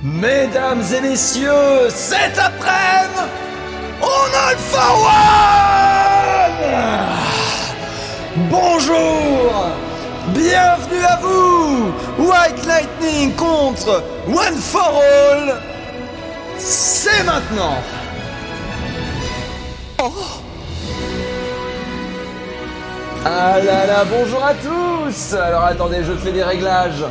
Mesdames et messieurs, cet après-midi, on Alpha One! Bonjour! Bienvenue à vous! White Lightning contre One for All! C'est maintenant! Oh. Ah là là, bonjour à tous! Alors attendez, je fais des réglages.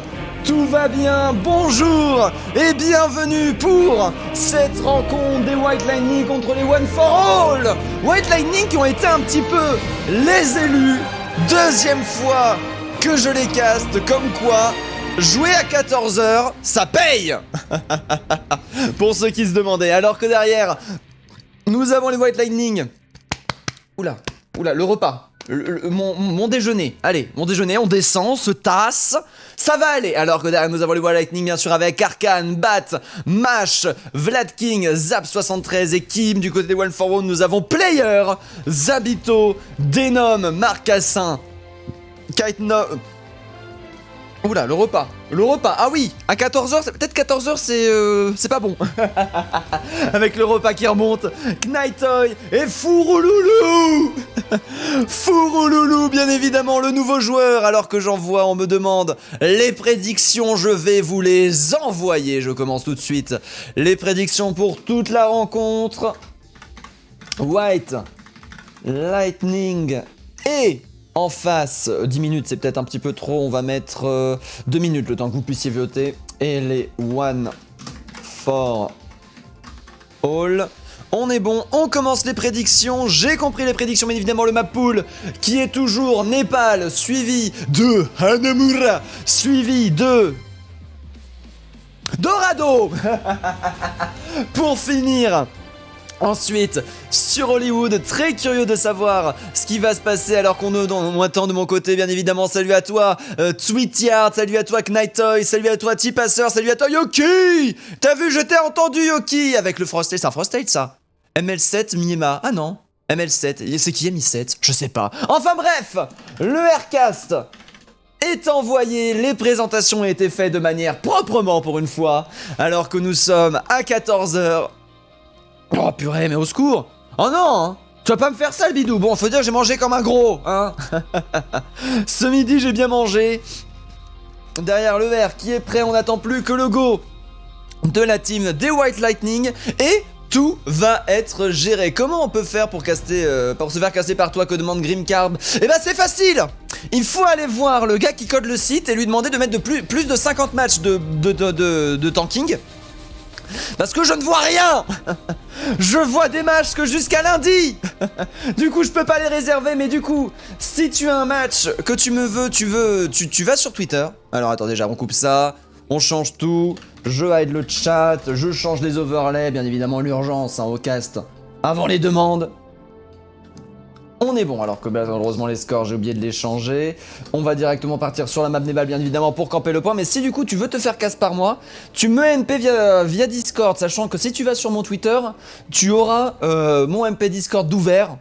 Tout va bien, bonjour et bienvenue pour cette rencontre des White Lightning contre les One for All. White Lightning qui ont été un petit peu les élus, deuxième fois que je les caste, comme quoi jouer à 14h, ça paye. Pour ceux qui se demandaient, alors que derrière, nous avons les White Lightning. Oula, le repas. Mon déjeuner, allez, mon déjeuner, on descend, on se tasse, ça va aller. Alors que derrière nous avons les White Lightning bien sûr avec Arcane, Bat, Mash, Vlad King, Zap73 et Kim. Du côté des One for All nous avons Player, Zabito, Denom, Marcassin, Kite No... Oula, le repas, ah oui, à 14h, peut-être 14h c'est pas bon. Avec le repas qui remonte, Knightoy et Fourouloulou. Fourouloulou, bien évidemment, le nouveau joueur. Alors que j'en vois, on me demande les prédictions, je vais vous les envoyer. Je commence tout de suite. Les prédictions pour toute la rencontre. White Lightning et... en face, 10 minutes c'est peut-être un petit peu trop, on va mettre 2 minutes le temps que vous puissiez voter. Et les One for All. On est bon, on commence les prédictions. J'ai compris les prédictions, bien évidemment, le map pool qui est toujours Népal, suivi de Hanamura, suivi de Dorado pour finir. Ensuite, sur Hollywood, très curieux de savoir ce qui va se passer alors qu'on m'attend de mon côté, bien évidemment. Salut à toi, Tweetyard, salut à toi, Knightoy, salut à toi, T-Passer, salut à toi, Yoki. T'as vu, je t'ai entendu, Yoki. Avec le Frostate, c'est un Frostate, ça. ML7, Miyema, ah non, ML7, c'est qui MI7? Je sais pas. Enfin bref, le Aircast est envoyé, les présentations ont été faites de manière proprement pour une fois, alors que nous sommes à 14h. Oh purée, mais au secours! Oh non, hein. Tu vas pas me faire ça, le bidou. Bon, faut dire que j'ai mangé comme un gros, hein. Ce midi, j'ai bien mangé. Derrière le verre qui est prêt, on n'attend plus que le go de la team des White Lightning. Et tout va être géré. Comment on peut faire pour se faire caster par toi, que demande Grimcarb? Eh ben c'est facile. Il faut aller voir le gars qui code le site et lui demander de mettre plus de 50 matchs de tanking. Parce que je ne vois rien. Je vois des matchs que jusqu'à lundi. Du coup je peux pas les réserver. Mais du coup si tu as un match que tu vas sur Twitter. Alors attends, déjà on coupe ça, on change tout. Je hide le chat, je change les overlays. Bien évidemment l'urgence au cast avant les demandes. On est bon, alors que malheureusement les scores, j'ai oublié de les changer. On va directement partir sur la map Nébal, bien évidemment, pour camper le point. Mais si du coup tu veux te faire casse par moi, tu me MP via Discord, sachant que si tu vas sur mon Twitter, tu auras mon MP Discord d'ouvert.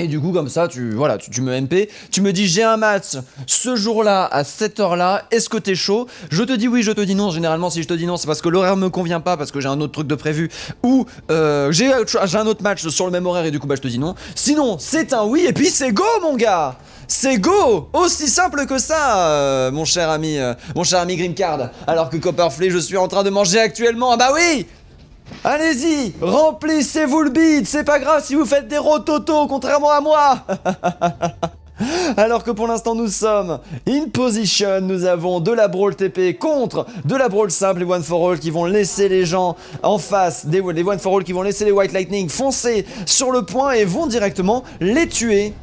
Et du coup comme ça, tu me MP, tu me dis j'ai un match ce jour-là à cette heure-là, est-ce que t'es chaud? Je te dis oui, je te dis non. Généralement si je te dis non c'est parce que l'horaire me convient pas, parce que j'ai un autre truc de prévu, ou j'ai un autre match sur le même horaire et du coup bah je te dis non. Sinon c'est un oui et puis c'est go mon gars. C'est go! Aussi simple que ça, mon cher ami Grimcard. Alors que Copperflay, je suis en train de manger actuellement. Ah bah oui! Allez-y, remplissez-vous le bide, c'est pas grave si vous faites des rototos, contrairement à moi. Alors que pour l'instant nous sommes in position, nous avons de la brawl TP contre de la brawl simple, les one for all qui vont laisser les gens en face, les one for all qui vont laisser les White Lightning foncer sur le point et vont directement les tuer.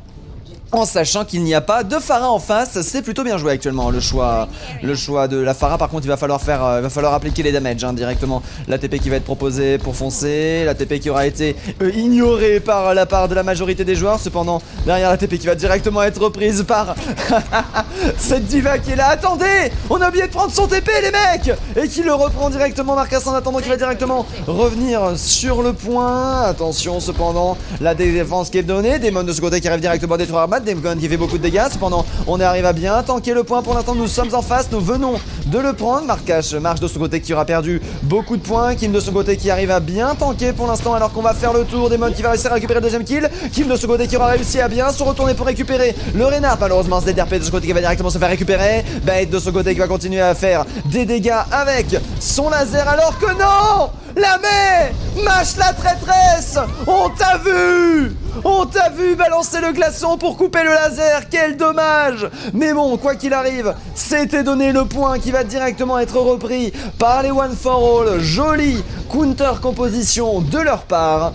En sachant qu'il n'y a pas de Pharah en face, c'est plutôt bien joué actuellement le choix de la Pharah. Par contre il va falloir appliquer les damages directement. La TP qui va être proposée pour foncer, la TP qui aura été ignorée par la part de la majorité des joueurs. Cependant derrière la TP qui va directement être reprise par cette diva qui est là. Attendez, on a oublié de prendre son TP les mecs. Et qui le reprend directement, Marcas en attendant qu'il va directement revenir sur le point. Attention cependant, la défense qui est donnée, Demon de ce côté qui arrive directement à détruire Armad. Demon qui fait beaucoup de dégâts, cependant on arrive à bien tanker le point. Pour l'instant nous sommes en face, nous venons de le prendre. Marcache marche de son côté qui aura perdu beaucoup de points. Kim de son côté qui arrive à bien tanker pour l'instant alors qu'on va faire le tour. Demon qui va réussir à récupérer le deuxième kill. Kim de son côté qui aura réussi à bien se retourner pour récupérer le Renard. Malheureusement ZRP de son côté qui va directement se faire récupérer. Bait de son côté qui va continuer à faire des dégâts avec son laser alors que non, la Mei mâche la traîtresse. On t'a vu. On t'a vu balancer le glaçon pour couper le laser, quel dommage. Mais bon, quoi qu'il arrive, c'était donné le point qui va directement être repris par les One for All. Jolie counter composition de leur part.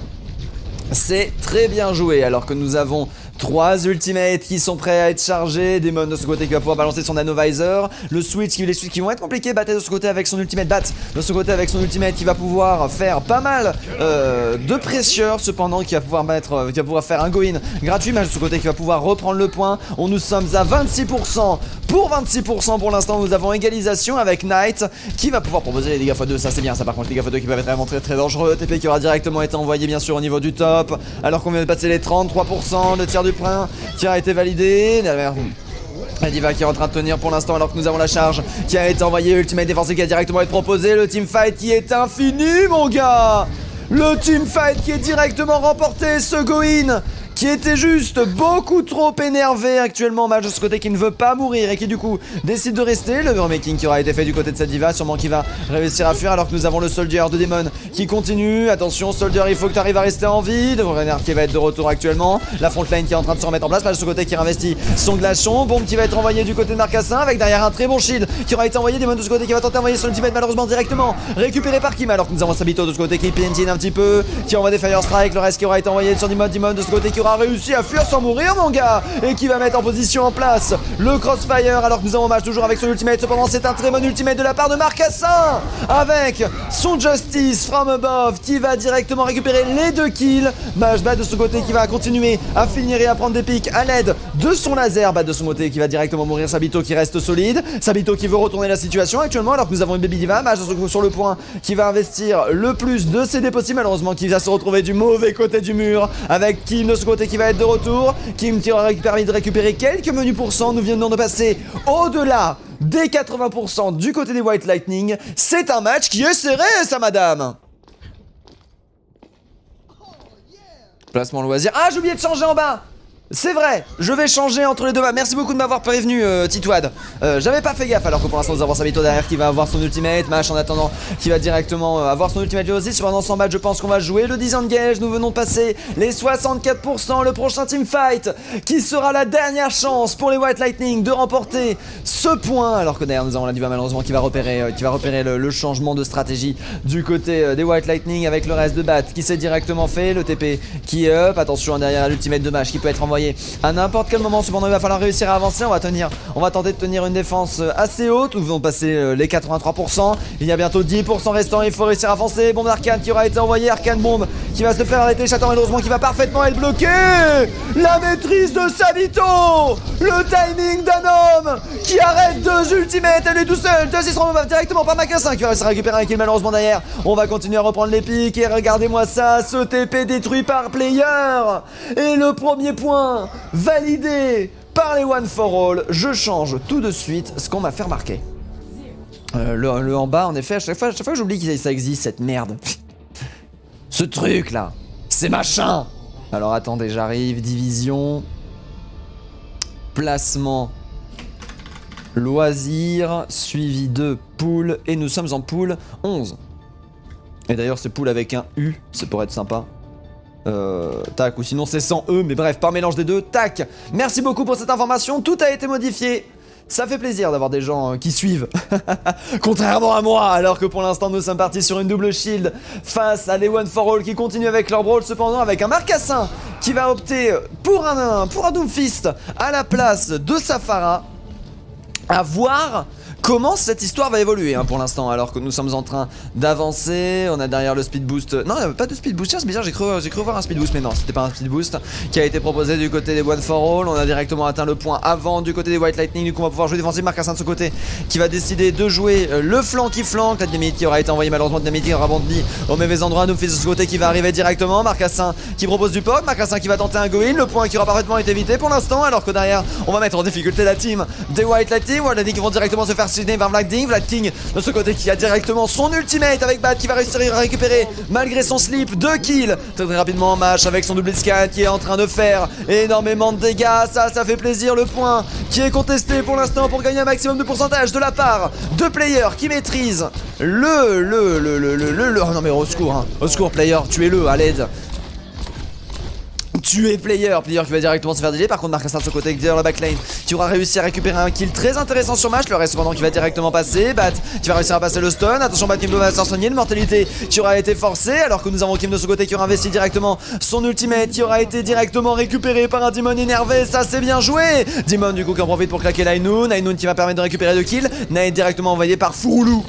C'est très bien joué alors que nous avons 3 ultimates qui sont prêts à être chargés. Demon de ce côté qui va pouvoir balancer son Nanovisor. Le switch, les switches qui vont être compliqués. Bat de ce côté avec son ultimate. Bat de ce côté avec son ultimate qui va pouvoir faire pas mal de pressure. Cependant qui va pouvoir faire un go-in gratuit. Mais de ce côté qui va pouvoir reprendre le point. Nous sommes à 26%. Pour 26% pour l'instant nous avons égalisation avec Knight qui va pouvoir proposer les dégâts x2. Ça c'est bien ça par contre, les dégâts x2 qui peuvent être vraiment très très dangereux. TP qui aura directement été envoyé bien sûr au niveau du top. Alors qu'on vient de passer les 33%. Le tir du point qui a été validé. La diva qui est en train de tenir pour l'instant alors que nous avons la charge qui a été envoyée. Ultimate défensif qui a directement été proposé. Le teamfight qui est infini mon gars. Le teamfight qui est directement remporté. Ce go-in qui était juste beaucoup trop énervé actuellement. Mage de ce côté qui ne veut pas mourir et qui du coup décide de rester. Le murmaking qui aura été fait du côté de cette diva, sûrement qui va réussir à fuir alors que nous avons le soldier de Demon qui continue. Attention soldier, il faut que tu arrives à rester en vie. Renard qui va être de retour actuellement. La frontline qui est en train de se remettre en place. Mage de ce côté qui réinvestit son glaçon. Bombe qui va être envoyée du côté de Marcassin avec derrière un très bon shield qui aura été envoyé. Demon de ce côté qui va tenter d'envoyer son ultimate malheureusement directement récupéré par Kim alors que nous avons Sabito de ce côté qui PNT un petit peu, qui envoie des Fire Strike. Le reste qui aura été envoyé sur Demon de ce côté qui aura réussi à fuir sans mourir mon gars et qui va mettre en position en place le crossfire alors que nous avons Mage toujours avec son ultimate. Cependant c'est un très bon ultimate de la part de Marcassin avec son Justice from above qui va directement récupérer les 2 kills. Mage bat de ce côté qui va continuer à finir et à prendre des pics à l'aide de son laser. Bat de son côté qui va directement mourir. Sabito qui reste solide. Sabito qui veut retourner la situation actuellement alors que nous avons une Baby Diva. Mage sur le point qui va investir le plus de CD possible. Malheureusement qui va se retrouver du mauvais côté du mur avec Kim de ce côté qui va être de retour. Kim qui aura permis de récupérer quelques menus pourcents. Nous venons de passer au-delà des 80% du côté des White Lightning. C'est un match qui est serré ça madame. Placement loisir. Ah j'ai oublié de changer en bas. C'est vrai, je vais changer entre les deux maps. Merci beaucoup de m'avoir prévenu, Titouad. J'avais pas fait gaffe alors que pour l'instant nous avons Sabito derrière qui va avoir son ultimate. Mach en attendant qui va directement avoir son ultimate lui aussi. Cependant sans match je pense qu'on va jouer le disengage. Nous venons de passer les 64%. Le prochain teamfight qui sera la dernière chance pour les White Lightning de remporter ce point. Alors que derrière nous avons la diva malheureusement qui va repérer le changement de stratégie du côté des White Lightning avec le reste de Bat qui s'est directement fait. Le TP qui est up. Attention derrière l'ultimate de Mach qui peut être envoyé à n'importe quel moment. Cependant il va falloir réussir à avancer. On va tenter de tenir une défense assez haute. Nous venons de passer les 83%. Il y a bientôt 10% restant. Il faut réussir à avancer. Bombe d'Arcane qui aura été envoyée. Arcane bombe qui va se faire arrêter. Chaton malheureusement qui va parfaitement être bloqué. La maîtrise de Sabito. Le timing d'un homme qui arrête 2 ultimates. Elle est tout seul. 2 se remontent directement par Macassin qui va réussir à récupérer un kill malheureusement derrière. On va continuer à reprendre les pics. Et regardez-moi ça. Ce TP détruit par player. Et le premier point validé par les One for All. Je change tout de suite ce qu'on m'a fait remarquer. Le en bas, en effet, à chaque fois que j'oublie que ça existe, cette merde. Ce truc là, c'est machin. Alors attendez, j'arrive. Division. Placement. Loisir. Suivi de pool. Et nous sommes en pool 11. Et d'ailleurs, c'est pool avec un U, ça pourrait être sympa. Tac, ou sinon c'est sans E, mais bref, par mélange des deux, tac. Merci beaucoup pour cette information, tout a été modifié. Ça fait plaisir d'avoir des gens qui suivent. Contrairement à moi, alors que pour l'instant nous sommes partis sur une double shield face à les One for All qui continuent avec leur brawl, cependant avec un Marcassin qui va opter pour un Doomfist à la place de Safara. À voir comment cette histoire va évoluer pour l'instant, alors que nous sommes en train d'avancer. On a derrière le speed boost. Non, il n'y avait pas de speed boost. Tiens, c'est bizarre, j'ai cru voir un speed boost, mais non, c'était pas un speed boost qui a été proposé du côté des One for All. On a directement atteint le point avant du côté des White Lightning. Du coup, on va pouvoir jouer défensif. Marcassin de ce côté qui va décider de jouer le flanc qui flanque. La dynamite qui aura été envoyée, malheureusement, dynamite qui aura bondi au mauvais endroit. Nous fait de ce côté qui va arriver directement. Marcassin qui propose du pop. Marcassin qui va tenter un go-in. Le point qui aura parfaitement été évité pour l'instant, alors que derrière, on va mettre en difficulté la team des White Lightning. White Lightning qui vont directement se faire signer vers Vlad King de ce côté qui a directement son ultimate avec Bat qui va réussir à récupérer malgré son slip 2 kills très rapidement en match avec son double scan qui est en train de faire énormément de dégâts. Ça fait plaisir. Le point qui est contesté pour l'instant pour gagner un maximum de pourcentage de la part de players qui maîtrisent oh non mais au secours au secours player, tuez-le à l'aide. Tuer player qui va directement se faire delay. Par contre Marcassin de ce côté dans la backline qui aura réussi à récupérer un kill très intéressant sur match. Le reste cependant qui va directement passer. Bat qui va réussir à passer le stun. Attention Bat Kimbo va s'en soigner. Une mortalité qui aura été forcée, alors que nous avons Kim de ce côté qui aura investi directement son ultimate qui aura été directement récupéré par un Demon énervé. Ça c'est bien joué. Demon du coup qui en profite pour claquer Nainoun. Nainoun qui va permettre de récupérer 2 kills. Nain directement envoyé par Fouroulou.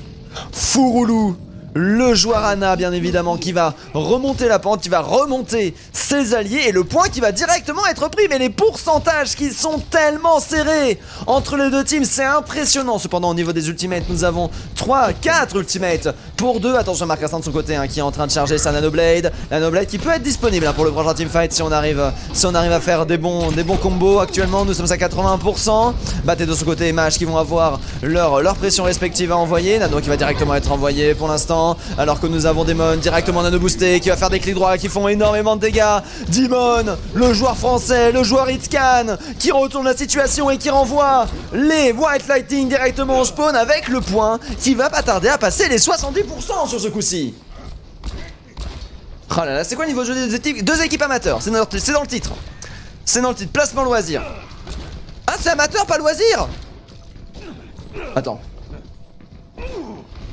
Le joueur Ana bien évidemment qui va remonter la pente, qui va remonter ses alliés et le point qui va directement être pris. Mais les pourcentages qui sont tellement serrés entre les deux teams, c'est impressionnant. Cependant au niveau des ultimates, nous avons 3-4 ultimates pour 2. Attention Marcassin de son côté qui est en train de charger sa Nanoblade. La Nanoblade qui peut être disponible pour le prochain teamfight si on arrive à faire des bons combos. Actuellement nous sommes à 80%. Batté de son côté et Mage qui vont avoir leur pression respective à envoyer. Nano qui va directement être envoyé pour l'instant. évidemment. Alors que nous avons Demon directement nano boosté qui va faire des clics droits qui font énormément de dégâts. Demon, le joueur français, le joueur Hitscan, qui retourne la situation et qui renvoie les White Lightning directement au spawn avec le point qui va pas tarder à passer les 70% sur ce coup-ci. Oh là là, c'est quoi le niveau de jeu des équipes? Deux équipes amateurs, c'est dans le titre. C'est dans le titre, placement loisir. Ah, c'est amateur, pas loisir. Attends.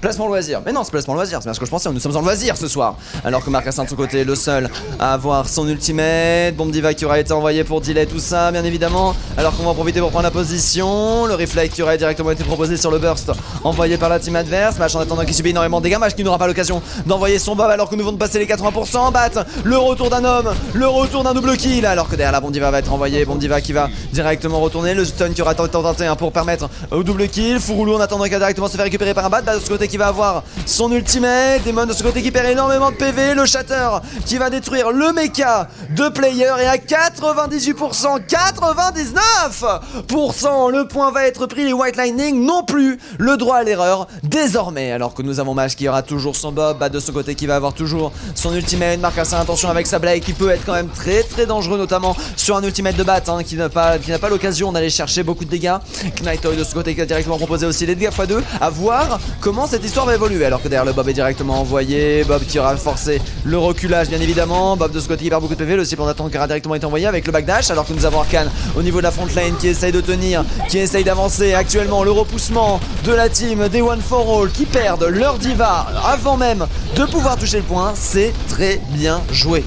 Placement loisir. Mais non, c'est placement loisir, c'est bien ce que je pensais, nous sommes en loisir ce soir. Alors que Marcassin de son côté est le seul à avoir son ultimate. Bombe Diva qui aura été envoyé pour delay tout ça, bien évidemment. Alors qu'on va en profiter pour prendre la position. Le reflect qui aurait directement été proposé sur le burst envoyé par la team adverse. Match en attendant qui subit énormément de dégâts. Match qui n'aura pas l'occasion d'envoyer son bob alors que nous venons de passer les 80%. Bat le retour d'un homme, le retour d'un double kill. Alors que derrière la Bombe Diva va être envoyée. Bombe Diva qui va directement retourner. Le stun qui aura tenté pour permettre au double kill. Fouroulou en attendant qu'il va directement se faire récupérer par un bat. De ce côté qui va avoir son ultimate. Demon de ce côté qui perd énormément de PV. Le shatter qui va détruire le mecha de player. Et à 98%, 99%, le point va être pris. Les White Lightning n'ont plus le droit à l'erreur désormais. Alors que nous avons Mage qui aura toujours son bob. Bat de ce côté qui va avoir toujours son ultimate. Marcassin, attention avec sa Blade qui peut être quand même très très dangereux, notamment sur un ultimate de Bat qui n'a pas l'occasion d'aller chercher beaucoup de dégâts. Knightoy de ce côté qui a directement proposé aussi les dégâts x2. À voir comment cette histoire va évoluer. Alors que derrière le Bob est directement envoyé. Bob qui aura forcé le reculage bien évidemment. Bob de ce côté qui perd beaucoup de PV. Le cible en attente qui aura directement été envoyé avec le backdash. Alors que nous avons Arcane au niveau de la front lane qui essaye de tenir, qui essaye d'avancer. Actuellement le repoussement de la team des One for All qui perdent leur diva avant même de pouvoir toucher le point. C'est très bien joué.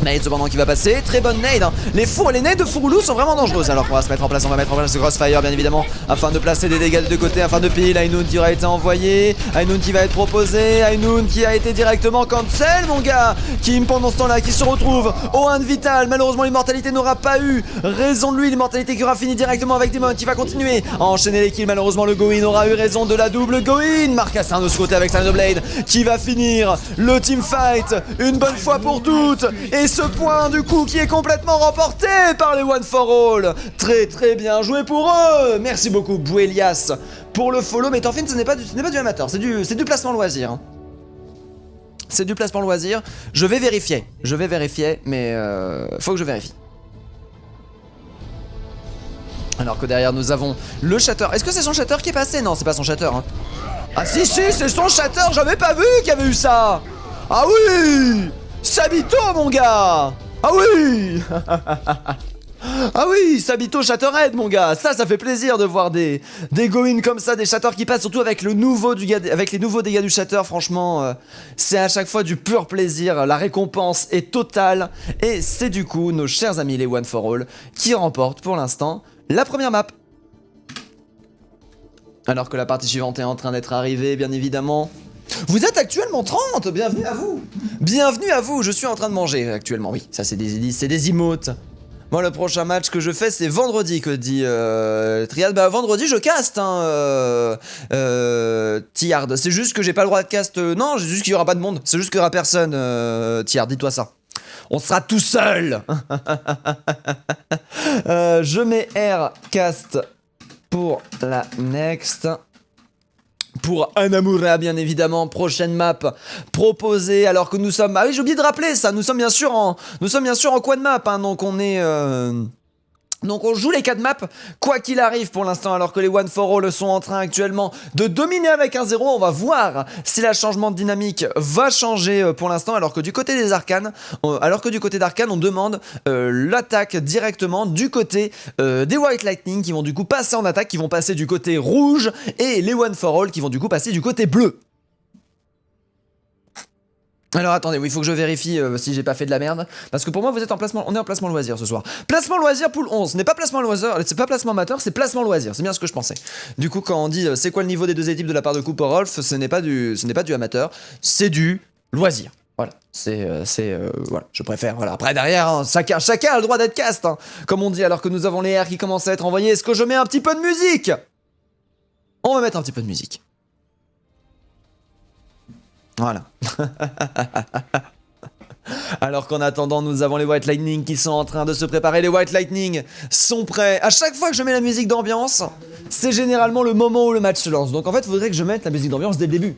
Nade cependant qui va passer, très bonne nade hein. Les nades de Fouroulou sont vraiment dangereuses. Alors qu'on va se mettre en place, on va mettre en place ce crossfire bien évidemment afin de placer des dégâts de deux côtés, afin de pile. Ainoun qui aura été envoyé, Ainoun qui va être proposé, Ainoun qui a été directement cancel mon gars, qui pendant ce temps là qui se retrouve au 1 de vital. Malheureusement l'immortalité n'aura pas eu raison de lui, l'immortalité qui aura fini directement avec Demon qui va continuer à enchaîner les kills. Malheureusement le Goin aura eu raison de la double Goin. Marcassin de ce côté avec sa Blade qui va finir le teamfight une bonne fois pour toutes. Et ce point du coup qui est complètement remporté par les One for All. Très très bien joué pour eux. Merci beaucoup Bouelias pour le follow. Mais Thorfinn ce n'est pas du amateur, c'est du placement loisir hein. C'est du placement loisir. Je vais vérifier mais faut que je vérifie. Alors que derrière nous avons le shatter. Est-ce que c'est son shatter qui est passé? Non c'est pas son shatter hein. Ah si c'est son shatter. J'avais pas vu qu'il y avait eu ça. Ah oui Sabito mon gars. Ah oui ah oui, Sabito Shatterhead mon gars. Ça fait plaisir de voir des go-in comme ça, des shatters qui passent, surtout avec les nouveaux dégâts du shatter. Franchement c'est à chaque fois du pur plaisir. La récompense est totale. Et c'est du coup nos chers amis les One for All qui remportent pour l'instant la première map. Alors que la partie suivante est en train d'être arrivée bien évidemment. Vous êtes actuellement 30, bienvenue à vous. Bienvenue à vous, je suis en train de manger actuellement. Oui, ça c'est des emotes. Moi le prochain match que je fais c'est vendredi, que dit Triad. Bah vendredi je caste hein, Tiard. C'est juste que j'ai pas le droit de cast. Non, c'est juste qu'il y aura pas de monde. C'est juste qu'il y aura personne Tiard, dis-toi ça. On sera tout seul. Je mets R cast pour la next. Pour Anamura bien évidemment, prochaine map proposée alors que nous sommes... Ah oui j'ai oublié de rappeler ça, nous sommes bien sûr en quad map hein, donc on est... Donc on joue les 4 maps, quoi qu'il arrive pour l'instant, alors que les One for All sont en train actuellement de dominer avec 1-0. On va voir si le changement de dynamique va changer pour l'instant, alors que du côté des Arcanes, on demande l'attaque directement du côté des White Lightning qui vont du coup passer en attaque, qui vont passer du côté rouge, et les One for All qui vont du coup passer du côté bleu. Alors attendez, oui, il faut que je vérifie si j'ai pas fait de la merde. Parce que pour moi, vous êtes en placement. On est en placement loisir ce soir. Placement loisir pool 11. Ce n'est pas placement loisir, c'est pas placement amateur, c'est placement loisir. C'est bien ce que je pensais. Du coup, quand on dit c'est quoi le niveau des deux équipes de la part de Cooper Rolf, ce n'est pas du amateur, c'est du loisir. Voilà, voilà, je préfère. Voilà. Après derrière, hein, chacun a le droit d'être cast, hein, comme on dit, alors que nous avons les R qui commencent à être envoyés. Est-ce que je mets un petit peu de musique? On va mettre un petit peu de musique. Voilà. Alors qu'en attendant, nous avons les White Lightning qui sont en train de se préparer. Les White Lightning sont prêts. À chaque fois que je mets la musique d'ambiance, c'est généralement le moment où le match se lance. Donc en fait, il faudrait que je mette la musique d'ambiance dès le début.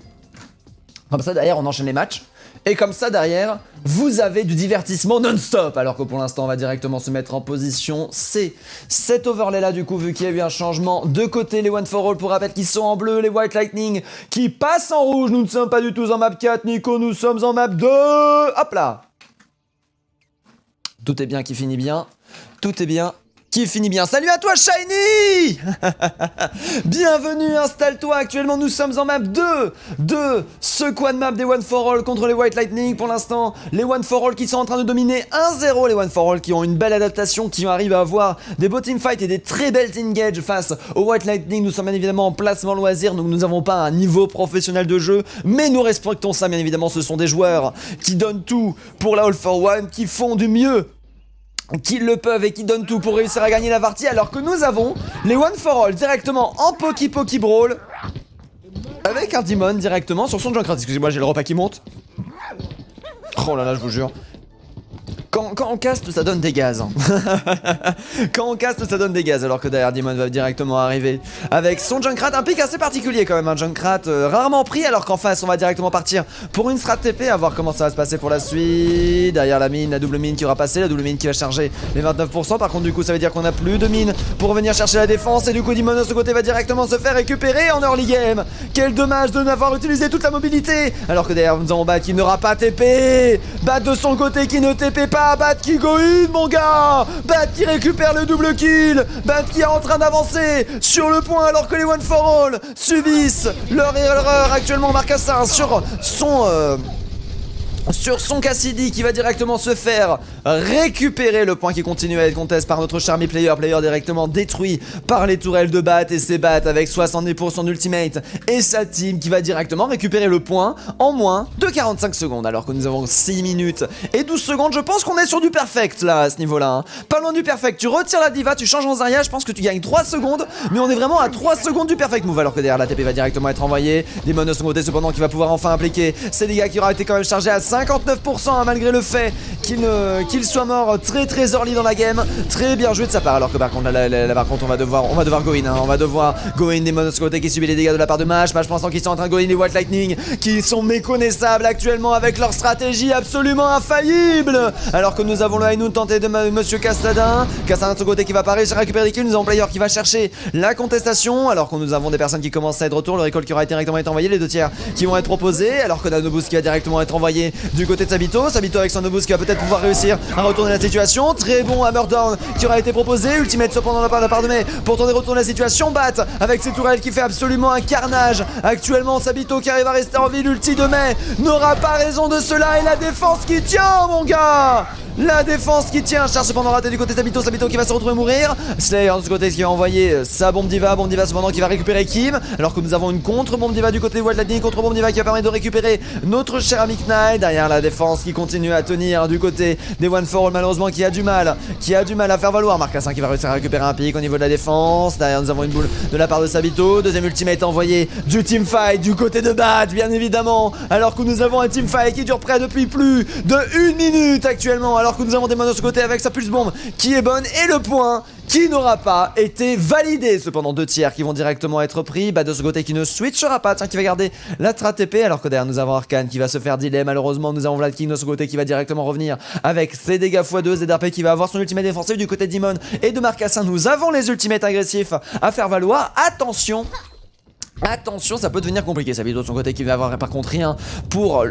Comme ça derrière on enchaîne les matchs. Et comme ça derrière, vous avez du divertissement non-stop. Alors que pour l'instant on va directement se mettre en position C. Cet overlay là du coup, vu qu'il y a eu un changement de côté, les One for All pour rappel qui sont en bleu, les White Lightning qui passent en rouge. Nous ne sommes pas du tout en map 4, Nico, nous sommes en map 2. Hop là. Tout est bien qui finit bien. Tout est bien qui finit bien. Salut à toi Shiny. Bienvenue, installe-toi. Actuellement nous sommes en map 2 de ce quad map des One for All contre les White Lightning. Pour l'instant les One for All qui sont en train de dominer 1-0. Les One for All qui ont une belle adaptation, qui arrivent à avoir des beaux teamfights et des très belles engage face aux White Lightning. Nous sommes bien évidemment en placement loisir, donc nous n'avons pas un niveau professionnel de jeu, mais nous respectons ça bien évidemment. Ce sont des joueurs qui donnent tout pour la All for One, qui font du mieux qu'ils le peuvent et qui donnent tout pour réussir à gagner la partie, alors que nous avons les One for All directement en Poki Brawl avec un Demon directement sur son Junkrat. Excusez-moi, j'ai le repas qui monte. Oh là là, je vous jure. Quand on caste, ça donne des gaz. Quand on caste, ça donne des gaz. Alors que derrière, Demon va directement arriver avec son Junkrat. Un pic assez particulier quand même. Un Junkrat rarement pris. Alors qu'en face, on va directement partir pour une strat TP. À voir comment ça va se passer pour la suite. Derrière la mine, la double mine qui aura passé. La double mine qui va charger les 29%. Par contre, du coup, ça veut dire qu'on n'a plus de mine pour venir chercher la défense. Et du coup, Demon de ce côté va directement se faire récupérer en early game. Quel dommage de n'avoir utilisé toute la mobilité. Alors que derrière, nous avons Bat qui n'aura pas TP. Bat de son côté qui ne TP pas. Bat qui go in, mon gars. Bat qui récupère le double kill. Bat qui est en train d'avancer sur le point, alors que les One for All subissent leur erreur. Actuellement Marcassin sur son Cassidy qui va directement se faire récupérer le point qui continue à être contest par notre Charmy player directement détruit par les tourelles de Bat, et c'est Bat avec 70% d'ultimate et sa team qui va directement récupérer le point en moins de 45 secondes, alors que nous avons 6 minutes et 12 secondes. Je pense qu'on est sur du perfect là à ce niveau là, hein. Pas loin du perfect. Tu retires la diva, tu changes en Zarya, je pense que tu gagnes 3 secondes, mais on est vraiment à 3 secondes du perfect move, alors que derrière la TP va directement être envoyée. Demon de son côté cependant qui va pouvoir enfin appliquer ces dégâts qui aura été quand même chargé à 59%, hein, malgré le fait qu'il soit mort très early dans la game. Très bien joué de sa part, alors que par contre par contre on va devoir go in, hein. On va devoir go in. Demon de ce côté qui subit les dégâts de la part de Mash pour l'instant qui sont en train de go in. Les White Lightning qui sont méconnaissables actuellement avec leur stratégie absolument infaillible, alors que nous avons le Hainoun tenté de Monsieur Castadin de ce côté qui va pas réussir à récupérer des kills. Nous avons Player qui va chercher la contestation, alors que nous avons des personnes qui commencent à être retour. Le recall qui aura directement été envoyé, les 2 tiers qui vont être proposés, alors que Nanoboost qui va directement être envoyé du côté de Sabito avec son Noboost qui va peut-être pouvoir réussir à retourner la situation. Très bon Hammer Down qui aura été proposé, ultimate cependant de la part de Mei pour tenter de retourner la situation. Bat avec ses tourelles qui fait absolument un carnage actuellement. Sabito qui arrive à rester en vie, l'ulti de Mei n'aura pas raison de cela, et la défense qui tient, mon gars. La défense qui tient, charge cependant raté du côté de Sabito qui va se retrouver mourir. Slayer de ce côté qui va envoyer sa bombe diva cependant qui va récupérer Kim, alors que nous avons une contre bombe diva du côté de Wild Lightning, contre bombe diva qui va permettre de récupérer notre cher Mick Knight. Derrière la défense qui continue à tenir du côté des One for All, malheureusement qui a du mal à faire valoir. Marcassin qui va réussir à récupérer un pic au niveau de la défense. Derrière nous avons une boule de la part de Sabito, deuxième ultimate envoyé du teamfight du côté de Bat bien évidemment, alors que nous avons un teamfight qui dure près depuis plus de 1 minute actuellement, alors que nous avons des monos de ce côté avec sa pulse bombe qui est bonne, et le point qui n'aura pas été validé. Cependant 2 tiers qui vont directement être pris. Bah de ce côté qui ne switchera pas, tiens, qui va garder la strat TP, alors que derrière nous avons Arcane qui va se faire delay. Malheureusement nous avons Vlad King de ce côté qui va directement revenir avec ses dégâts x2. ZRP qui va avoir son ultimate défensif du côté de Demon et de Marcassin. Nous avons les ultimates agressifs à faire valoir. Attention, ça peut devenir compliqué. Sabito de son côté qui va avoir par contre rien pour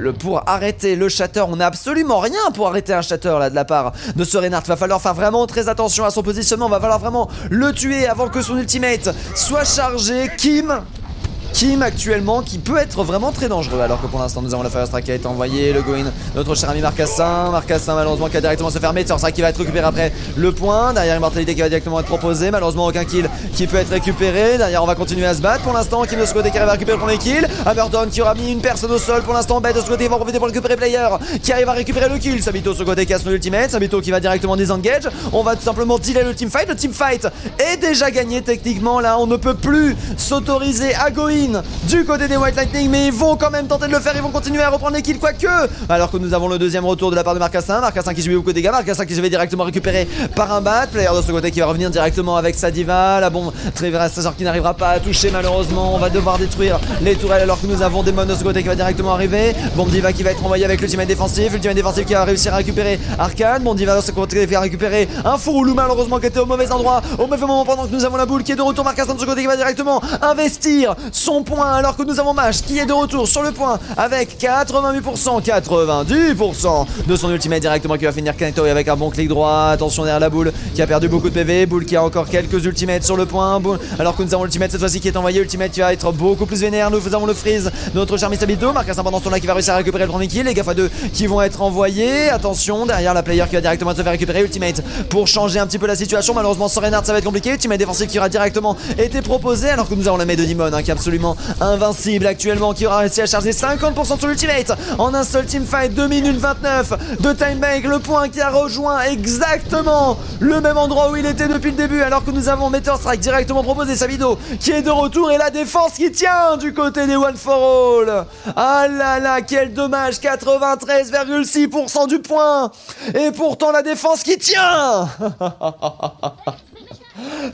arrêter le shatter. On n'a absolument rien pour arrêter un shatter là de la part de ce Reinhardt. Va falloir faire vraiment très attention à son positionnement. Va falloir vraiment le tuer avant que son ultimate soit chargé. Kim actuellement qui peut être vraiment très dangereux, alors que pour l'instant nous avons la Fire Strike qui a été envoyée, le go-in notre cher ami Marcassin malheureusement qui a directement se fermé, c'est ça qui va être récupéré après le point. Derrière Immortalité qui va directement être proposée, malheureusement aucun kill qui peut être récupéré. Derrière on va continuer à se battre pour l'instant. Kim de ce côté qui arrive à récupérer pour les kills, Hammerdown qui aura mis une personne au sol pour l'instant. Bête de ce côté va en profiter pour récupérer Player qui arrive à récupérer le kill. Sabito de ce côté qui a son ultimate, Sabito qui va directement disengage. On va tout simplement dealer le teamfight. Le teamfight est déjà gagné techniquement, là on ne peut plus s'autoriser à go in du côté des White Lightning, mais ils vont quand même tenter de le faire. Ils vont continuer à reprendre les kills, quoique, alors que nous avons le deuxième retour de la part de Marcassin qui subit beaucoup de dégâts, Marcassin qui se fait directement récupérer par un bat. Player de ce côté qui va revenir directement avec sa diva, la bombe bon Tracer qui n'arrivera pas à toucher malheureusement. On va devoir détruire les tourelles alors que nous avons Demon de ce côté qui va directement arriver. Bon Diva qui va être envoyé avec l'ultimate défensif qui va réussir à récupérer Arcane. Bon Diva de ce côté qui va récupérer un Fouroulou malheureusement qui était au mauvais endroit, au mauvais moment pendant que nous avons la boule qui est de retour. Marcassin de ce côté qui va directement investir son point alors que nous avons Mash qui est de retour sur le point avec 88%, 90% de son ultimate directement qui va finir Kanto avec un bon clic droit. Attention derrière la boule qui a perdu beaucoup de PV. Boule qui a encore quelques ultimates sur le point. Boule, alors que nous avons l'ultimate cette fois-ci qui est envoyé. Ultimate qui va être beaucoup plus vénère. Nous avons le freeze de notre cher Misabito. Marcassin pendant ce temps là qui va réussir à récupérer le premier kill. Les Gafa 2 qui vont être envoyés. Attention derrière la player qui va directement se faire récupérer. Ultimate pour changer un petit peu la situation. Malheureusement sans Reinhardt ça va être compliqué. Ultimate défensif qui aura directement été proposé alors que nous avons la main de Demon qui est absolument invincible actuellement, qui aura réussi à charger 50% sur l'ultimate en un seul teamfight. 2 minutes 29 de timebank. Le point qui a rejoint exactement le même endroit où il était depuis le début alors que nous avons Meteor Strike directement proposé. Sabido qui est de retour et la défense qui tient du côté des One for All. Ah là là, quel dommage. 93,6% du point et pourtant la défense qui tient.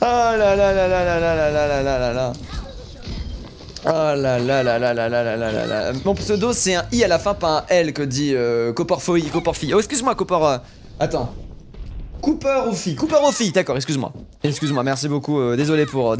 Ah là là là là là là là là là là là. Ah là là là là là là là là là. Mon pseudo c'est un I à la fin, pas un L que dit Coporfi. Oh excuse-moi Copor. Attends. Cooper ou Phi, d'accord, excuse-moi, merci beaucoup, désolé pour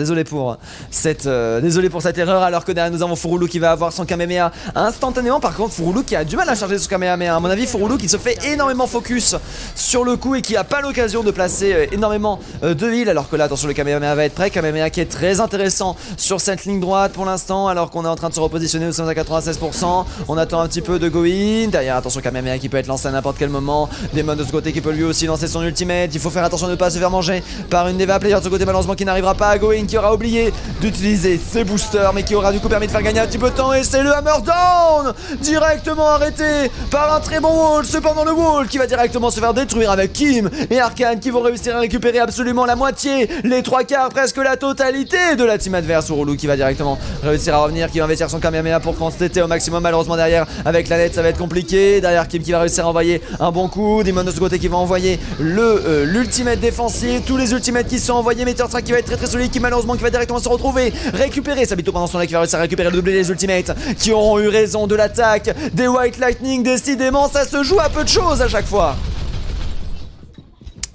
cette erreur, alors que derrière nous avons Fouroulou qui va avoir son Kamehameha instantanément. Par contre Fouroulou qui a du mal à charger son Kamehameha, à mon avis Fouroulou qui se fait énormément focus sur le coup et qui a pas l'occasion de placer énormément de heal, alors que là attention le Kamehameha va être prêt, Kamehameha qui est très intéressant sur cette ligne droite pour l'instant, alors qu'on est en train de se repositionner, nous sommes à 96%, on attend un petit peu de go-in, derrière attention Kamehameha qui peut être lancé à n'importe quel moment, Demon de ce côté qui peut lui aussi lancer son ultimate. Il faut faire attention de ne pas se faire manger par une Deva player de ce côté malheureusement qui n'arrivera pas à Going, qui aura oublié d'utiliser ses boosters mais qui aura du coup permis de faire gagner un petit peu de temps, et c'est le Hammer Down directement arrêté par un très bon wall. Cependant le wall qui va directement se faire détruire avec Kim et Arcane qui vont réussir à récupérer absolument la moitié, les trois quarts, presque la totalité de la team adverse. Urulu qui va directement réussir à revenir, qui va investir son Kamehameha pour quantité au maximum. Malheureusement derrière avec la net ça va être compliqué, derrière Kim qui va réussir à envoyer un bon coup, Demon de ce côté qui va envoyer l'ultimate défensif, tous les ultimates qui sont envoyés, Meteor Strike qui va être très solide, qui malheureusement qui va directement se retrouver récupérer Sabito pendant ce temps là, qui va réussir à récupérer le doublé des ultimates qui auront eu raison de l'attaque des White Lightning. Décidément ça se joue à peu de choses à chaque fois.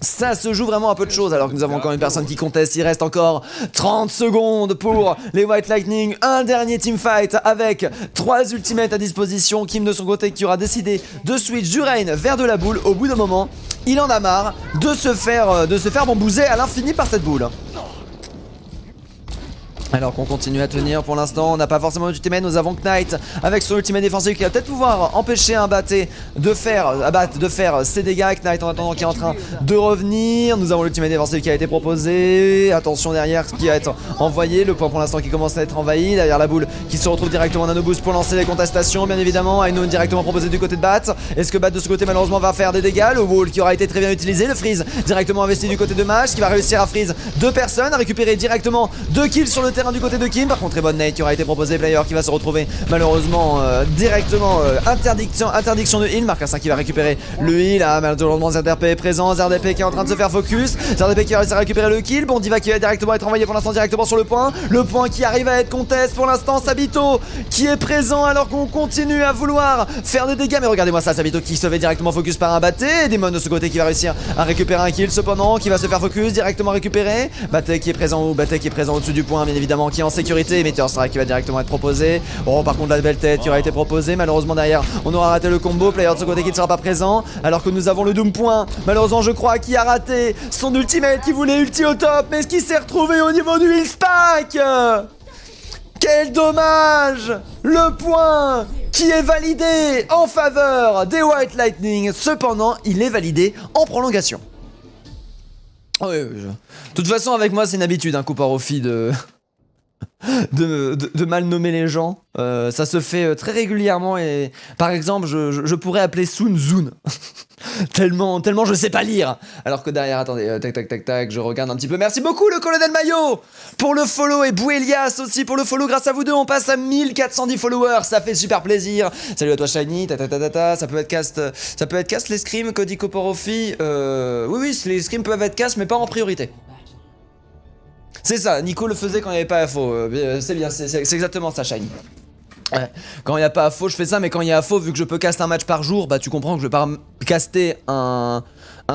Ça se joue vraiment à peu de choses alors que nous avons encore une personne qui conteste. Il reste encore 30 secondes pour les White Lightning. Un dernier teamfight avec 3 ultimates à disposition. Kim de son côté qui aura décidé de switch du rain vers de la boule. Au bout d'un moment, il en a marre de se faire bambouser à l'infini par cette boule. Alors qu'on continue à tenir pour l'instant, on n'a pas forcément d'ultimate, nous avons Knight avec son ultimate défensif qui va peut-être pouvoir empêcher un Batté de faire ses dégâts. Knight en attendant qui est en train de revenir, nous avons l'ultimate défensif qui a été proposé, attention derrière qui va être envoyé, le point pour l'instant qui commence à être envahi, derrière la boule qui se retrouve directement en nano boost pour lancer les contestations bien évidemment, Aino directement proposé du côté de Bat, est-ce que Bat de ce côté malheureusement va faire des dégâts, le wall qui aura été très bien utilisé, le freeze directement investi du côté de Mash qui va réussir à freeze 2 personnes, à récupérer directement 2 kills sur le terrain du côté de Kim. Par contre très bonne nade qui aura été proposé, player qui va se retrouver malheureusement directement interdiction de heal. Marcassin qui va récupérer le heal, malheureusement ZRP est présent, ZRP qui est en train de se faire focus, ZRP qui va réussir à récupérer le kill. Bon Diva qui va directement être envoyé pour l'instant directement sur le point qui arrive à être contest pour l'instant. Sabito qui est présent alors qu'on continue à vouloir faire des dégâts, mais regardez-moi ça, Sabito qui se fait directement focus par un Batté, Demon de ce côté qui va réussir à récupérer un kill cependant, qui va se faire focus directement récupérer, Batté qui est présent au-dessus du point bien évidemment, qui est en sécurité, Meteor Strike qui va directement être proposé. Bon par contre la belle tête qui aura été proposée, malheureusement derrière on aura raté le combo, player de ce côté qui ne sera pas présent, alors que nous avons le Doom point, malheureusement je crois qui a raté son ultimate, qui voulait ulti au top mais ce qui s'est retrouvé au niveau du heal stack. Quel dommage. Le point qui est validé en faveur des White Lightning, cependant il est validé en prolongation. Oui, de toute façon avec moi c'est une habitude, un coup par au feed de mal nommer les gens, ça se fait très régulièrement, et par exemple je pourrais appeler Sun Zun tellement je sais pas lire, alors que derrière attendez, tac je regarde un petit peu. Merci beaucoup le colonel Mayo pour le follow, et Bouelias aussi pour le follow. Grâce à vous deux on passe à 1410 followers, ça fait super plaisir. Salut à toi Shiny, ça peut être cast les scrims, Cody Koporofi, oui les scrims peuvent être cast mais pas en priorité. C'est ça, Nico le faisait quand il n'y avait pas AFO. C'est bien, c'est exactement ça, Shiny. Ouais. Quand il n'y a pas AFO, je fais ça, mais quand il y a AFO, vu que je peux caster un match par jour, bah tu comprends que je vais pas caster un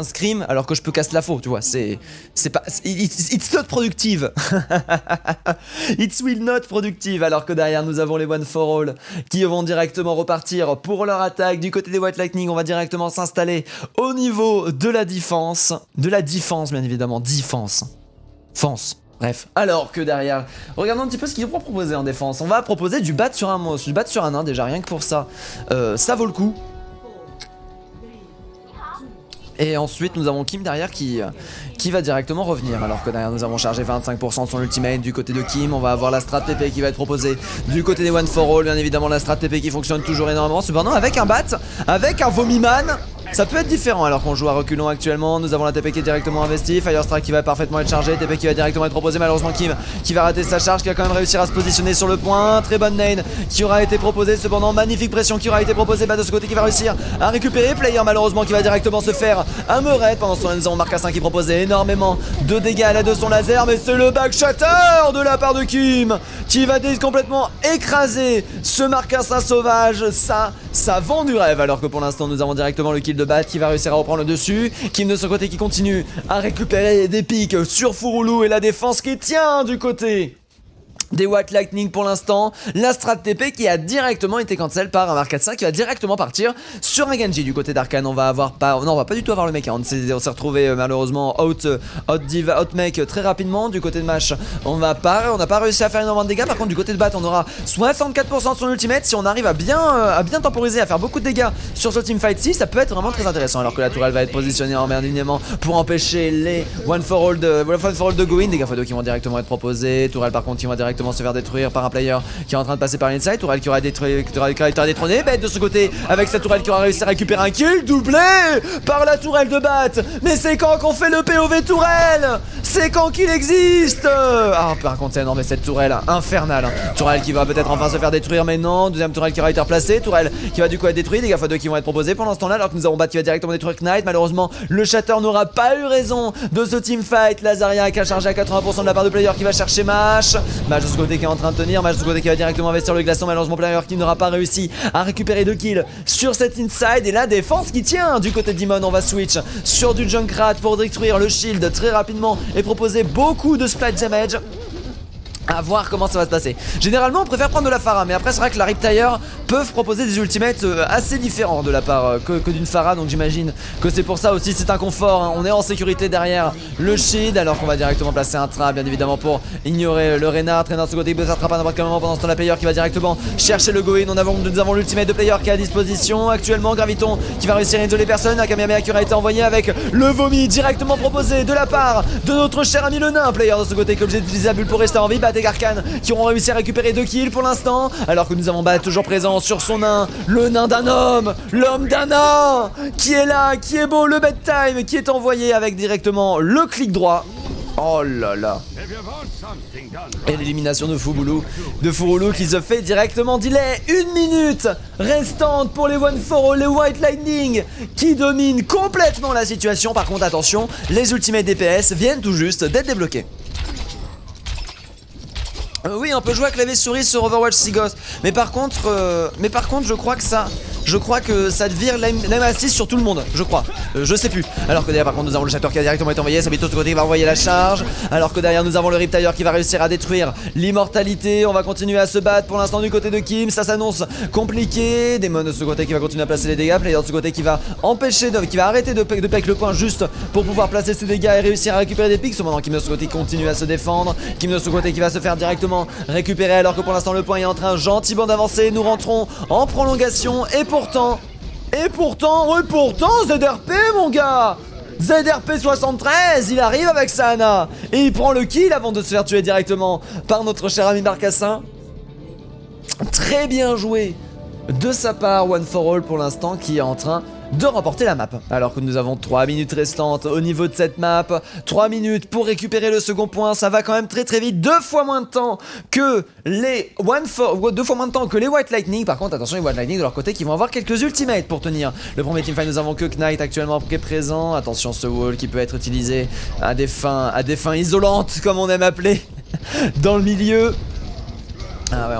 scrim alors que je peux caster l'AFO, tu vois. C'est pas. It's not productive. It's will not productive. Alors que derrière, nous avons les One for All qui vont directement repartir pour leur attaque. Du côté des White Lightning, on va directement s'installer au niveau de la défense. De la défense, bien évidemment. Défense. Bref, alors que derrière, regardons un petit peu ce qu'ils vont proposer en défense. On va proposer du bat sur un monstre, du bat sur un nain, déjà rien que pour ça, ça vaut le coup. Et ensuite nous avons Kim derrière qui va directement revenir. Alors que derrière nous avons chargé 25% de son ultimate du côté de Kim. On va avoir la strat TP qui va être proposée du côté des One for All. Bien évidemment la strat TP qui fonctionne toujours énormément. Cependant avec un bat, avec un Vomiman, ça peut être différent alors qu'on joue à reculons actuellement. Nous avons la TP qui est directement investie, Firestrike qui va parfaitement être chargé, TP qui va directement être proposé. Malheureusement Kim qui va rater sa charge, qui va quand même réussir à se positionner sur le point. Très bonne nade qui aura été proposée. Cependant magnifique pression qui aura été proposée de ce côté, qui va réussir à récupérer. Player malheureusement qui va directement se faire un meuret. Pendant ce temps nous avons Marcassin qui proposait énormément de dégâts à l'aide de son laser, mais c'est le backshatter de la part de Kim qui va complètement écraser ce Marcassin sauvage. Ça vend du rêve, alors que pour l'instant nous avons directement le kill de Bat qui va réussir à reprendre le dessus. Kim de son côté qui continue à récupérer des pics sur Fouroulou, et la défense qui tient du côté des White Lightning pour l'instant. La strat TP qui a directement été cancel par un Marcassin qui va directement partir sur un Genji. Du côté d'Arkane on va avoir pas... Non, on va pas du tout avoir le mec, hein. On s'est retrouvé malheureusement out mec très rapidement. Du côté de Mash on n'a pas réussi à faire énormément de dégâts. Par contre du côté de Bat on aura 64% de son ultimate. Si on arrive à bien temporiser, à faire beaucoup de dégâts sur ce teamfight-ci, ça peut être vraiment très intéressant. Alors que la tourelle va être positionnée en merdément pour empêcher les One for All de go in. Des photos qui vont directement être proposés. Tourelle par contre qui va directement se faire détruire par un player qui est en train de passer par l'inside. Tourelle qui aura détrôné Bête de ce côté avec sa tourelle qui aura réussi à récupérer un kill doublé par la tourelle de Bat. Mais c'est quand qu'on fait le POV tourelle? C'est quand qu'il existe? Ah par contre c'est énorme cette tourelle infernale. Tourelle qui va peut-être enfin se faire détruire, mais non. Deuxième tourelle qui aura été replacée. Tourelle qui va du coup être détruite. Des x2 qui vont être proposés pendant ce temps là, alors que nous avons Bat qui va directement détruire Knight. Malheureusement le Shatter n'aura pas eu raison de ce teamfight. Lazaria qui a chargé à 80% de la part de player qui va chercher Mash de ce côté qui est en train de tenir, Mash de ce côté qui va directement investir le glaçon. Malheureusement player qui n'aura pas réussi à récupérer 2 kills sur cette inside, et la défense qui tient du côté de Demon. On va switch sur du Junkrat pour détruire le shield très rapidement et proposer beaucoup de splash damage. À voir comment ça va se passer. Généralement on préfère prendre de la Pharah, mais après c'est vrai que la Riptire peuvent proposer des ultimates assez différents de la part que d'une Pharah. Donc j'imagine que c'est pour ça aussi c'est un confort, hein. On est en sécurité derrière le shield, alors qu'on va directement placer un trap bien évidemment pour ignorer le Reinhardt. Reinhardt de ce côté peut s'attraper à n'importe quel moment. Pendant ce temps la player qui va directement chercher le go-in. Nous avons l'ultimate de player qui est à disposition actuellement. Graviton qui va réussir à isoler personne. Un Kamehameha qui aura été envoyé avec le vomi directement proposé de la part de notre cher ami le nain. Player de ce côté qui est obligé d'utiliser la bulle pour rester en vie. Et Arcane qui auront réussi à récupérer 2 kills pour l'instant, alors que nous avons Bat toujours présent sur son nain, le nain d'un homme, l'homme d'un nain qui est là, qui est beau, le bedtime qui est envoyé avec directement le clic droit. Oh là là. Et l'élimination de Fouroulou qui se fait directement delay. 1 minute restante pour les One for All, les White Lightning qui dominent complètement la situation. Par contre attention, les ultimates DPS viennent tout juste d'être débloqués. Oui, on peut jouer à clavier souris sur Overwatch Sigos, mais par contre je crois que ça vire l'aim assist sur tout le monde, je crois. Je sais plus. Alors que derrière par contre nous avons le Shatter qui a directement été envoyé. Sabito de ce côté qui va envoyer la charge. Alors que derrière nous avons le Riptire qui va réussir à détruire l'immortalité. On va continuer à se battre pour l'instant du côté de Kim. Ça s'annonce compliqué. Demon de ce côté qui va continuer à placer les dégâts. Player de ce côté qui va qui va arrêter de peck le point juste pour pouvoir placer ses dégâts et réussir à récupérer des pics. Cependant Kim de ce côté continue à se défendre. Kim de ce côté qui va se faire directement récupérer, alors que pour l'instant le point est en train gentiment d'avancer. Nous rentrons en prolongation et pourtant ZRP mon gars, ZRP 73, il arrive avec sa Ana et il prend le kill avant de se faire tuer directement par notre cher ami Marcassin. Très bien joué de sa part, One for All pour l'instant qui est en train de remporter la map. Alors que nous avons 3 minutes restantes au niveau de cette map, 3 minutes pour récupérer le second point, ça va quand même très très vite, 2 fois moins de temps que les White Lightning. Par contre attention, les White Lightning de leur côté qui vont avoir quelques ultimates pour tenir le premier teamfight. Nous avons que Knight actuellement qui est présent, attention ce wall qui peut être utilisé à des fins isolantes comme on aime appeler dans le milieu. Ah ouais,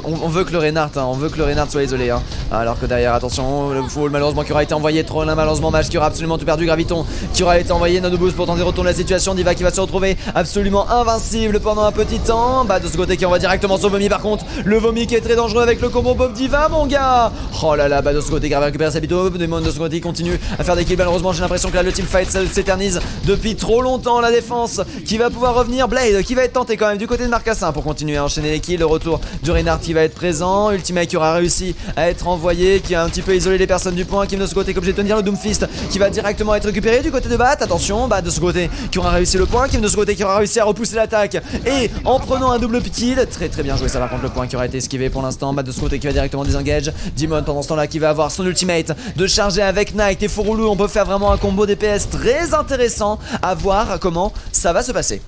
on veut que le Reinhardt, hein, on veut que le Reinhardt soit isolé, hein. Alors que derrière, attention, le full malheureusement qui aura été envoyé, Trollin malheureusement match qui aura absolument tout perdu, Graviton qui aura été envoyé, Nano Boost pour tenter de retourner la situation, Diva qui va se retrouver absolument invincible pendant un petit temps. Bah de ce côté qui envoie directement son vomi par contre, le vomi qui est très dangereux avec le combo Bob Diva mon gars. Oh là là, bah de ce côté qui va récupérer sa bito, Demon de ce côté qui continue à faire des kills, malheureusement j'ai l'impression que là le teamfight s'éternise depuis trop longtemps, la défense qui va pouvoir revenir, Blade qui va être tenté quand même du côté de Marcassin pour continuer à enchaîner les kills, le retour du Reinhardt qui va être présent, Ultimate qui aura réussi à être envoyé, qui a un petit peu isolé les personnes du point, Kim de ce côté comme j'ai tenir le Doomfist qui va directement être récupéré du côté de Bat, attention, Bat de ce côté qui aura réussi le point, Kim de ce côté qui aura réussi à repousser l'attaque et en prenant un double kill, très bien joué ça par contre le point qui aura été esquivé pour l'instant, Bat de ce côté qui va directement désengage, Demon pendant ce temps là qui va avoir son ultimate de charger avec Knight et Fouroulou, on peut faire vraiment un combo DPS très intéressant à voir comment ça va se passer.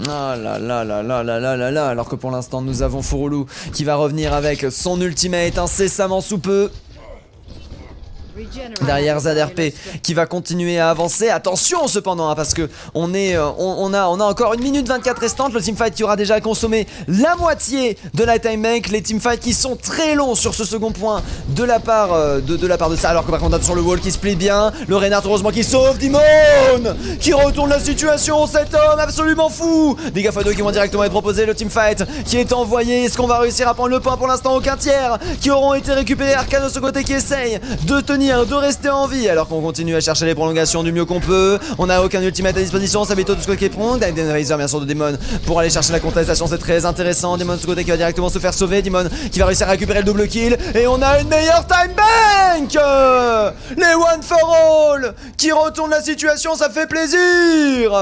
Ah là là là là là là là là. Alors que pour l'instant nous avons Fouroulou qui va revenir avec son ultimate incessamment sous peu. Derrière ZRP qui va continuer à avancer. Attention cependant hein, parce que on a encore 1 minute 24 restante. Le teamfight qui aura déjà consommé la moitié de la time bank. Les teamfights qui sont très longs sur ce second point de la part de ça. Alors que par contre attention le wall qui se plie bien. Le Reinhardt heureusement qui sauve Dimon qui retourne la situation. Cet homme absolument fou. Des gars x2 qui vont directement être proposés. Le teamfight qui est envoyé. Est-ce qu'on va réussir à prendre le point? Pour l'instant aucun tiers qui auront été récupérés. Arcane de ce côté qui essaye de tenir, de rester en vie alors qu'on continue à chercher les prolongations du mieux qu'on peut. On n'a aucun ultimate à disposition. Sabito de ce côté qui est prompt. Advisor bien sûr de Demon pour aller chercher la contestation, c'est très intéressant. Demon de ce côté qui va directement se faire sauver. Demon qui va réussir à récupérer le double kill et on a une meilleure time bank. Les one for all qui retournent la situation, ça fait plaisir.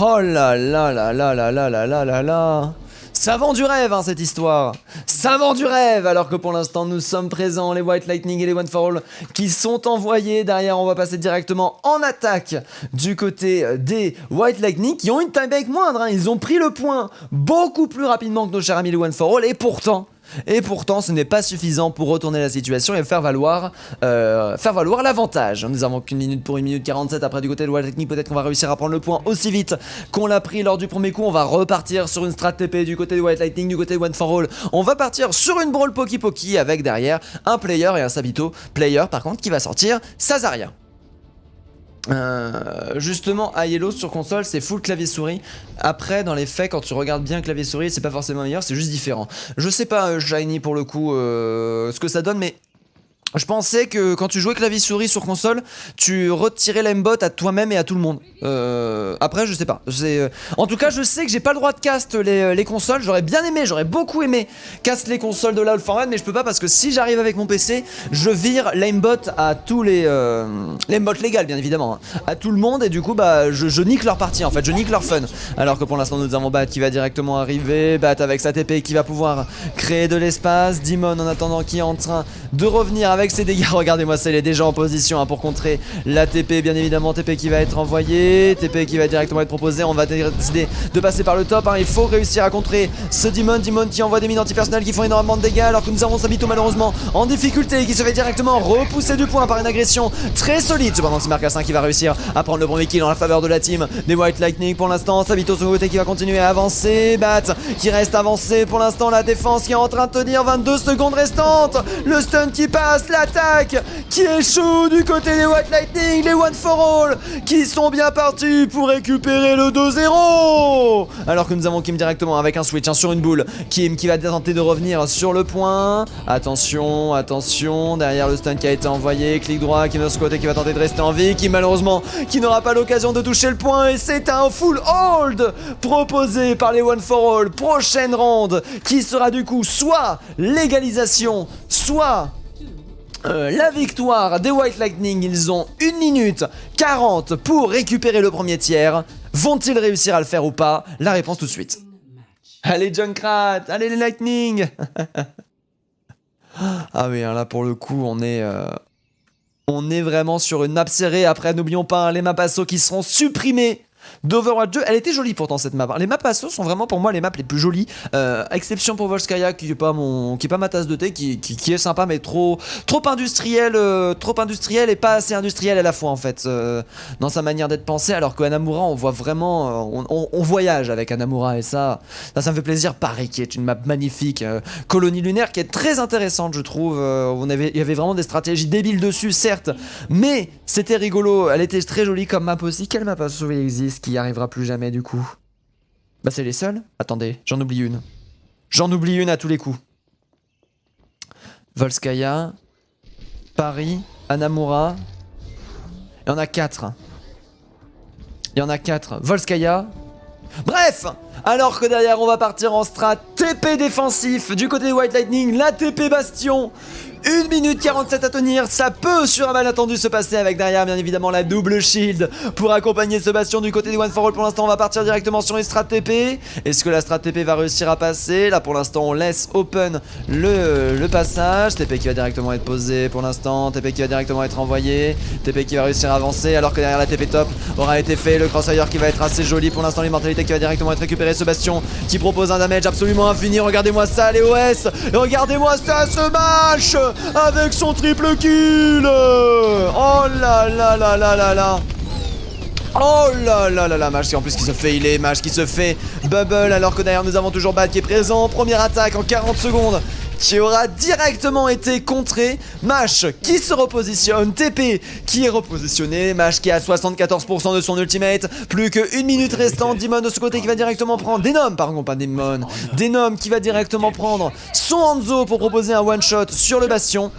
Oh là là là là là là là là là là. Ça vend du rêve hein, cette histoire. Ça vend du rêve. Alors que pour l'instant nous sommes présents, les White Lightning et les One for All qui sont envoyés. Derrière on va passer directement en attaque du côté des White Lightning qui ont une time bank moindre hein. Ils ont pris le point beaucoup plus rapidement que nos chers amis les One for All. Et pourtant ce n'est pas suffisant pour retourner la situation et faire valoir l'avantage. Nous avons qu'une minute pour 1 minute 47 après du côté de White Lightning. Peut-être qu'on va réussir à prendre le point aussi vite qu'on l'a pris lors du premier coup. On va repartir sur une strat TP du côté de White Lightning, du côté de One for All. On va partir sur une brawl Poki Poki avec derrière un player et un Sabito player par contre qui va sortir Sazaria. Justement à Yellow sur console c'est full clavier souris. Après dans les faits quand tu regardes bien clavier souris c'est pas forcément meilleur, c'est juste différent. Je sais pas Shiny pour le coup ce que ça donne mais je pensais que quand tu jouais clavier souris sur console, tu retirais l'aimbot à toi-même et à tout le monde. Après, je sais pas. En tout cas, je sais que j'ai pas le droit de cast les consoles. J'aurais bien aimé, j'aurais beaucoup aimé cast les consoles de la All-For-One, mais je peux pas parce que si j'arrive avec mon PC, je vire l'aimbot à tous l'aimbot légal, bien évidemment, hein, à tout le monde et du coup, bah, je nique leur partie en fait, je nique leur fun. Alors que pour l'instant, nous avons Bat qui va directement arriver, Bat avec sa TP qui va pouvoir créer de l'espace, Demon en attendant qui est en train de revenir avec ses dégâts, regardez-moi ça, il est déjà en position hein, pour contrer la TP, bien évidemment, TP qui va être envoyé, TP qui va directement être proposé, on va décider de passer par le top, hein. Il faut réussir à contrer ce Demon qui envoie des mines antipersonnelles qui font énormément de dégâts, alors que nous avons Sabito malheureusement en difficulté, qui se fait directement repousser du point par une agression très solide, cependant c'est Marcassin qui va réussir à prendre le premier kill en la faveur de la team des White Lightning pour l'instant, Sabito sur le côté qui va continuer à avancer, Bat qui reste avancé pour l'instant, la défense qui est en train de tenir, 22 secondes restantes, le stun qui passe, l'attaque qui échoue du côté des White Lightning, les One for All qui sont bien partis pour récupérer le 2-0. Alors que nous avons Kim directement avec un switch hein, sur une boule, Kim qui va tenter de revenir sur le point, attention, attention, derrière le stun qui a été envoyé, clic droit, Kim de ce côté qui va tenter de rester en vie, Kim malheureusement qui n'aura pas l'occasion de toucher le point et c'est un full hold proposé par les One for All. Prochaine ronde qui sera du coup soit l'égalisation, soit la victoire des White Lightning. Ils ont 1 minute 40 pour récupérer le premier tiers. Vont-ils réussir à le faire ou pas? La réponse tout de suite. Allez Junkrat, allez les Lightning. Ah oui, hein, là pour le coup, on est vraiment sur une map serrée. Après, n'oublions pas hein, les maps assos qui seront supprimés d'Overwatch 2. Elle était jolie pourtant cette map. Les maps assos sont vraiment pour moi les maps les plus jolies. Exception pour Volskaya qui est pas ma tasse de thé, qui est sympa mais trop industriel et pas assez industriel à la fois en fait dans sa manière d'être pensée. Alors que Hanamura on voit vraiment, on voyage avec Hanamura et ça me fait plaisir. Pareil qui est une map magnifique, colonie lunaire qui est très intéressante je trouve. Il y avait vraiment des stratégies débiles dessus certes, mais c'était rigolo. Elle était très jolie comme map aussi. Quelle map asso existe qui arrivera plus jamais du coup? Bah c'est les seuls. Attendez, j'en oublie une. J'en oublie une à tous les coups. Volskaya, Paris, Hanamura. Il y en a 4. Il y en a 4. Volskaya. Bref, alors que derrière on va partir en strat TP défensif du côté des White Lightning, la TP Bastion. 1 minute 47 à tenir, ça peut sur un malentendu se passer avec derrière bien évidemment la double shield pour accompagner ce Bastion du côté des One for All. Pour l'instant on va partir directement sur une strat TP. Est-ce que la strat TP va réussir à passer? Là pour l'instant on laisse open le passage. TP qui va directement être posé pour l'instant, TP qui va directement être envoyé, TP qui va réussir à avancer alors que derrière la TP top aura été fait, le crossfire qui va être assez joli. Pour l'instant l'immortalité qui va directement être récupérée, ce Bastion qui propose un damage absolument infini. Regardez-moi ça les OS, regardez-moi ça ce match avec son triple kill. Oh là là là là là là. Oh là là là là, Mage en plus qui se fait healer, Mage qui se fait bubble alors que derrière nous avons toujours Bad qui est présent. Première attaque en 40 secondes qui aura directement été contré. Mage qui se repositionne, TP qui est repositionné, Mage qui a 74% de son ultimate, plus que 1 minute restante. Demon de ce côté qui va directement prendre, Denom pardon pas Demon, Denom qui va directement prendre son Hanzo pour proposer un one shot sur le Bastion.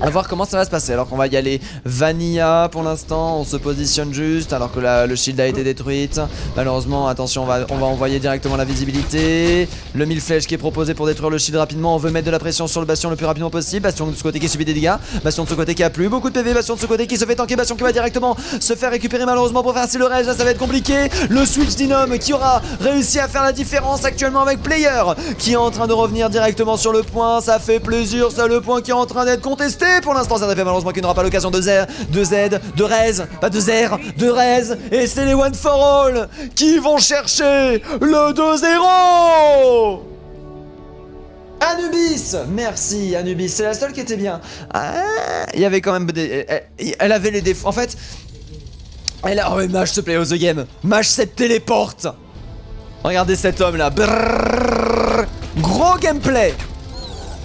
A voir comment ça va se passer. Alors qu'on va y aller Vanilla pour l'instant. On se positionne juste alors que le shield a été détruite. Malheureusement, attention, on va envoyer directement la visibilité. Le 1000 flèches qui est proposé pour détruire le shield rapidement. On veut mettre de la pression sur le Bastion le plus rapidement possible. Bastion de ce côté qui subit des dégâts. Bastion de ce côté qui a plus beaucoup de PV. Bastion de ce côté qui se fait tanker. Bastion qui va directement se faire récupérer malheureusement pour faire le rage. Là ça va être compliqué. Le switch d'Inom qui aura réussi à faire la différence actuellement avec Player qui est en train de revenir directement sur le point. Ça fait plaisir, ça, le point qui est en train d'être contesté. Pour l'instant, ça fait malheureusement qu'il n'aura pas l'occasion de Z, de Rez, pas de Zer, de Rez. Et c'est les One for All qui vont chercher le 2-0. Anubis, merci Anubis, c'est la seule qui était bien. Ah, il y avait quand même des... Elle avait les défauts. En fait, elle a... Oh mais Mage se play au The Game. Mage cette téléporte. Regardez cet homme là. Brrr. Gros gameplay.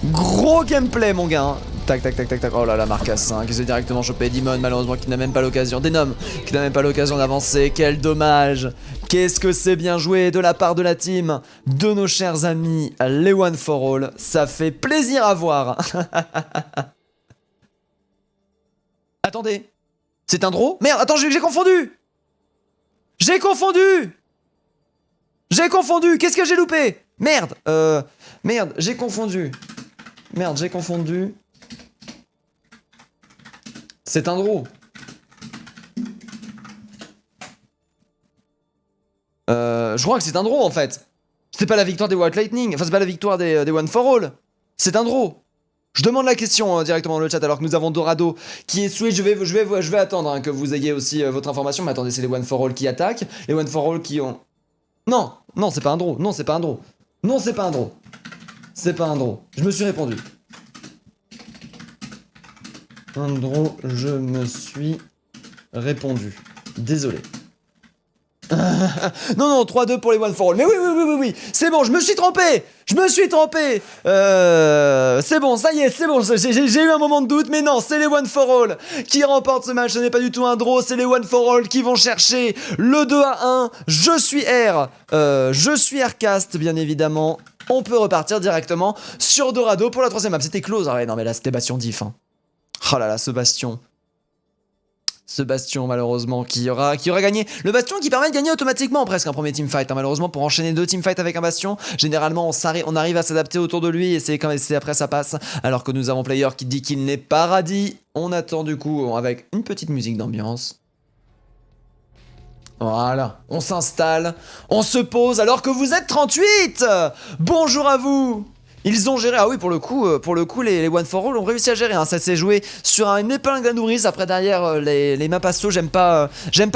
Gros gameplay mon gars. Tac tac tac tac tac. Oh là là, Marcas 5 qui s'est directement chopé Demon malheureusement qui n'a même pas l'occasion. Denom qui n'a même pas l'occasion d'avancer. Quel dommage. Qu'est-ce que c'est bien joué de la part de la team de nos chers amis les One for All. Ça fait plaisir à voir. Attendez. C'est un draw? Merde, attends, j'ai confondu. J'ai confondu. J'ai confondu. Qu'est-ce que j'ai loupé? Merde. Merde, j'ai confondu. Merde, j'ai confondu. C'est un draw. Je crois que c'est un draw en fait. C'est pas la victoire des White Lightning. Enfin, c'est pas la victoire des One for All. C'est un draw. Je demande la question directement dans le chat alors que nous avons Dorado qui est switch. Je vais attendre hein, que vous ayez aussi votre information. Mais attendez, c'est les One for All qui attaquent. Les One for All qui ont... Non, non, c'est pas un draw. Non, c'est pas un draw. Non, c'est pas un draw. C'est pas un draw. Je me suis répondu. Un draw, je me suis répondu. Désolé. Non, non, 3-2 pour les One for All. Mais oui, c'est bon, je me suis trompé. Je me suis trompé. C'est bon, ça y est, c'est bon. J'ai eu un moment de doute, mais non, c'est les One for All qui remportent ce match. Ce n'est pas du tout un draw, c'est les One for All qui vont chercher le 2-1. Je suis R. Je suis Rcast, bien évidemment. On peut repartir directement sur Dorado pour la troisième map. C'était close. Ah ouais, non, mais là, c'était Bastion diff. Hein. Oh là là, ce Bastion. Ce bastion malheureusement qui aura gagné. Le bastion qui permet de gagner automatiquement presque un premier teamfight. Hein, malheureusement pour enchaîner 2 teamfights avec un bastion, généralement on arrive à s'adapter autour de lui et c'est après ça passe. Alors que nous avons Player qui dit qu'il n'est pas radis. On attend du coup avec une petite musique d'ambiance. Voilà, on s'installe, on se pose alors que vous êtes 38. Bonjour à vous. Ils ont géré, ah oui pour le coup les One for All ont réussi à gérer, hein. Ça s'est joué sur une épingle à nourrice. Après derrière les maps asso, j'aime pas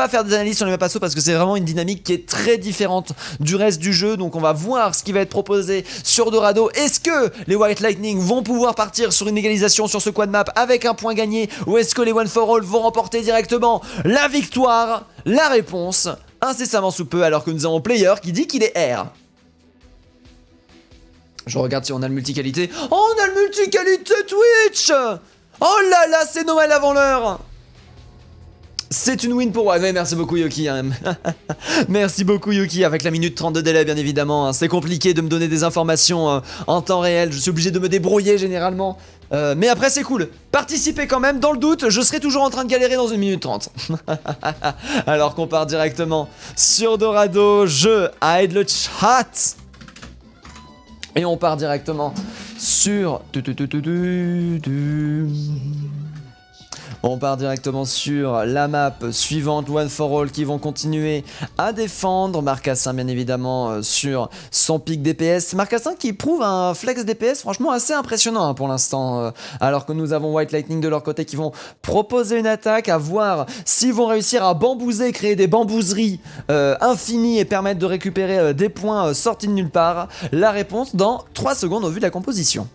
faire des analyses sur les maps asso parce que c'est vraiment une dynamique qui est très différente du reste du jeu. Donc on va voir ce qui va être proposé sur Dorado. Est-ce que les White Lightning vont pouvoir partir sur une égalisation sur ce quad map avec un point gagné, ou est-ce que les One for All vont remporter directement la victoire? La réponse incessamment sous peu, alors que nous avons Player qui dit qu'il est R. Je regarde si on a le multiqualité. Oh, on a le multiqualité Twitch. Oh là là, c'est Noël avant l'heure. C'est une win pour moi. Mais merci beaucoup Yoki. Hein. Merci beaucoup Yoki. Avec la minute 30 de délai bien évidemment. Hein. C'est compliqué de me donner des informations en temps réel. Je suis obligé de me débrouiller généralement. Mais après c'est cool. Participez quand même. Dans le doute, je serai toujours en train de galérer dans 1 minute 30. Alors qu'on part directement sur Dorado. Je hide le chat. Et on part directement sur... On part directement sur la map suivante, One for All, qui vont continuer à défendre. Marcassin bien évidemment sur son pic DPS. Marcassin qui prouve un flex DPS franchement assez impressionnant hein, pour l'instant. Alors que nous avons White Lightning de leur côté qui vont proposer une attaque, à voir s'ils vont réussir à bambouser, créer des bambouseries infinies et permettre de récupérer des points sortis de nulle part. La réponse dans 3 secondes au vu de la composition.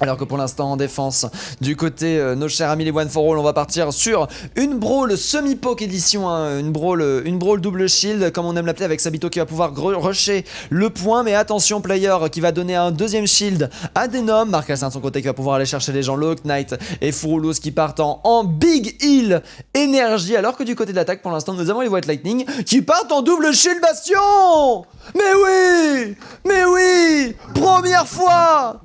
Alors que pour l'instant en défense, du côté nos chers amis les One for All, on va partir sur une brawl semi-poke édition, hein, une brawl double shield comme on aime l'appeler, avec Sabito qui va pouvoir rusher le point, mais attention Player qui va donner un deuxième shield à Denom, Marcassin de son côté qui va pouvoir aller chercher les gens, Lock Knight et Furulus qui partent en big heal énergie, alors que du côté de l'attaque pour l'instant nous avons les White Lightning qui partent en double shield bastion. Mais oui, première fois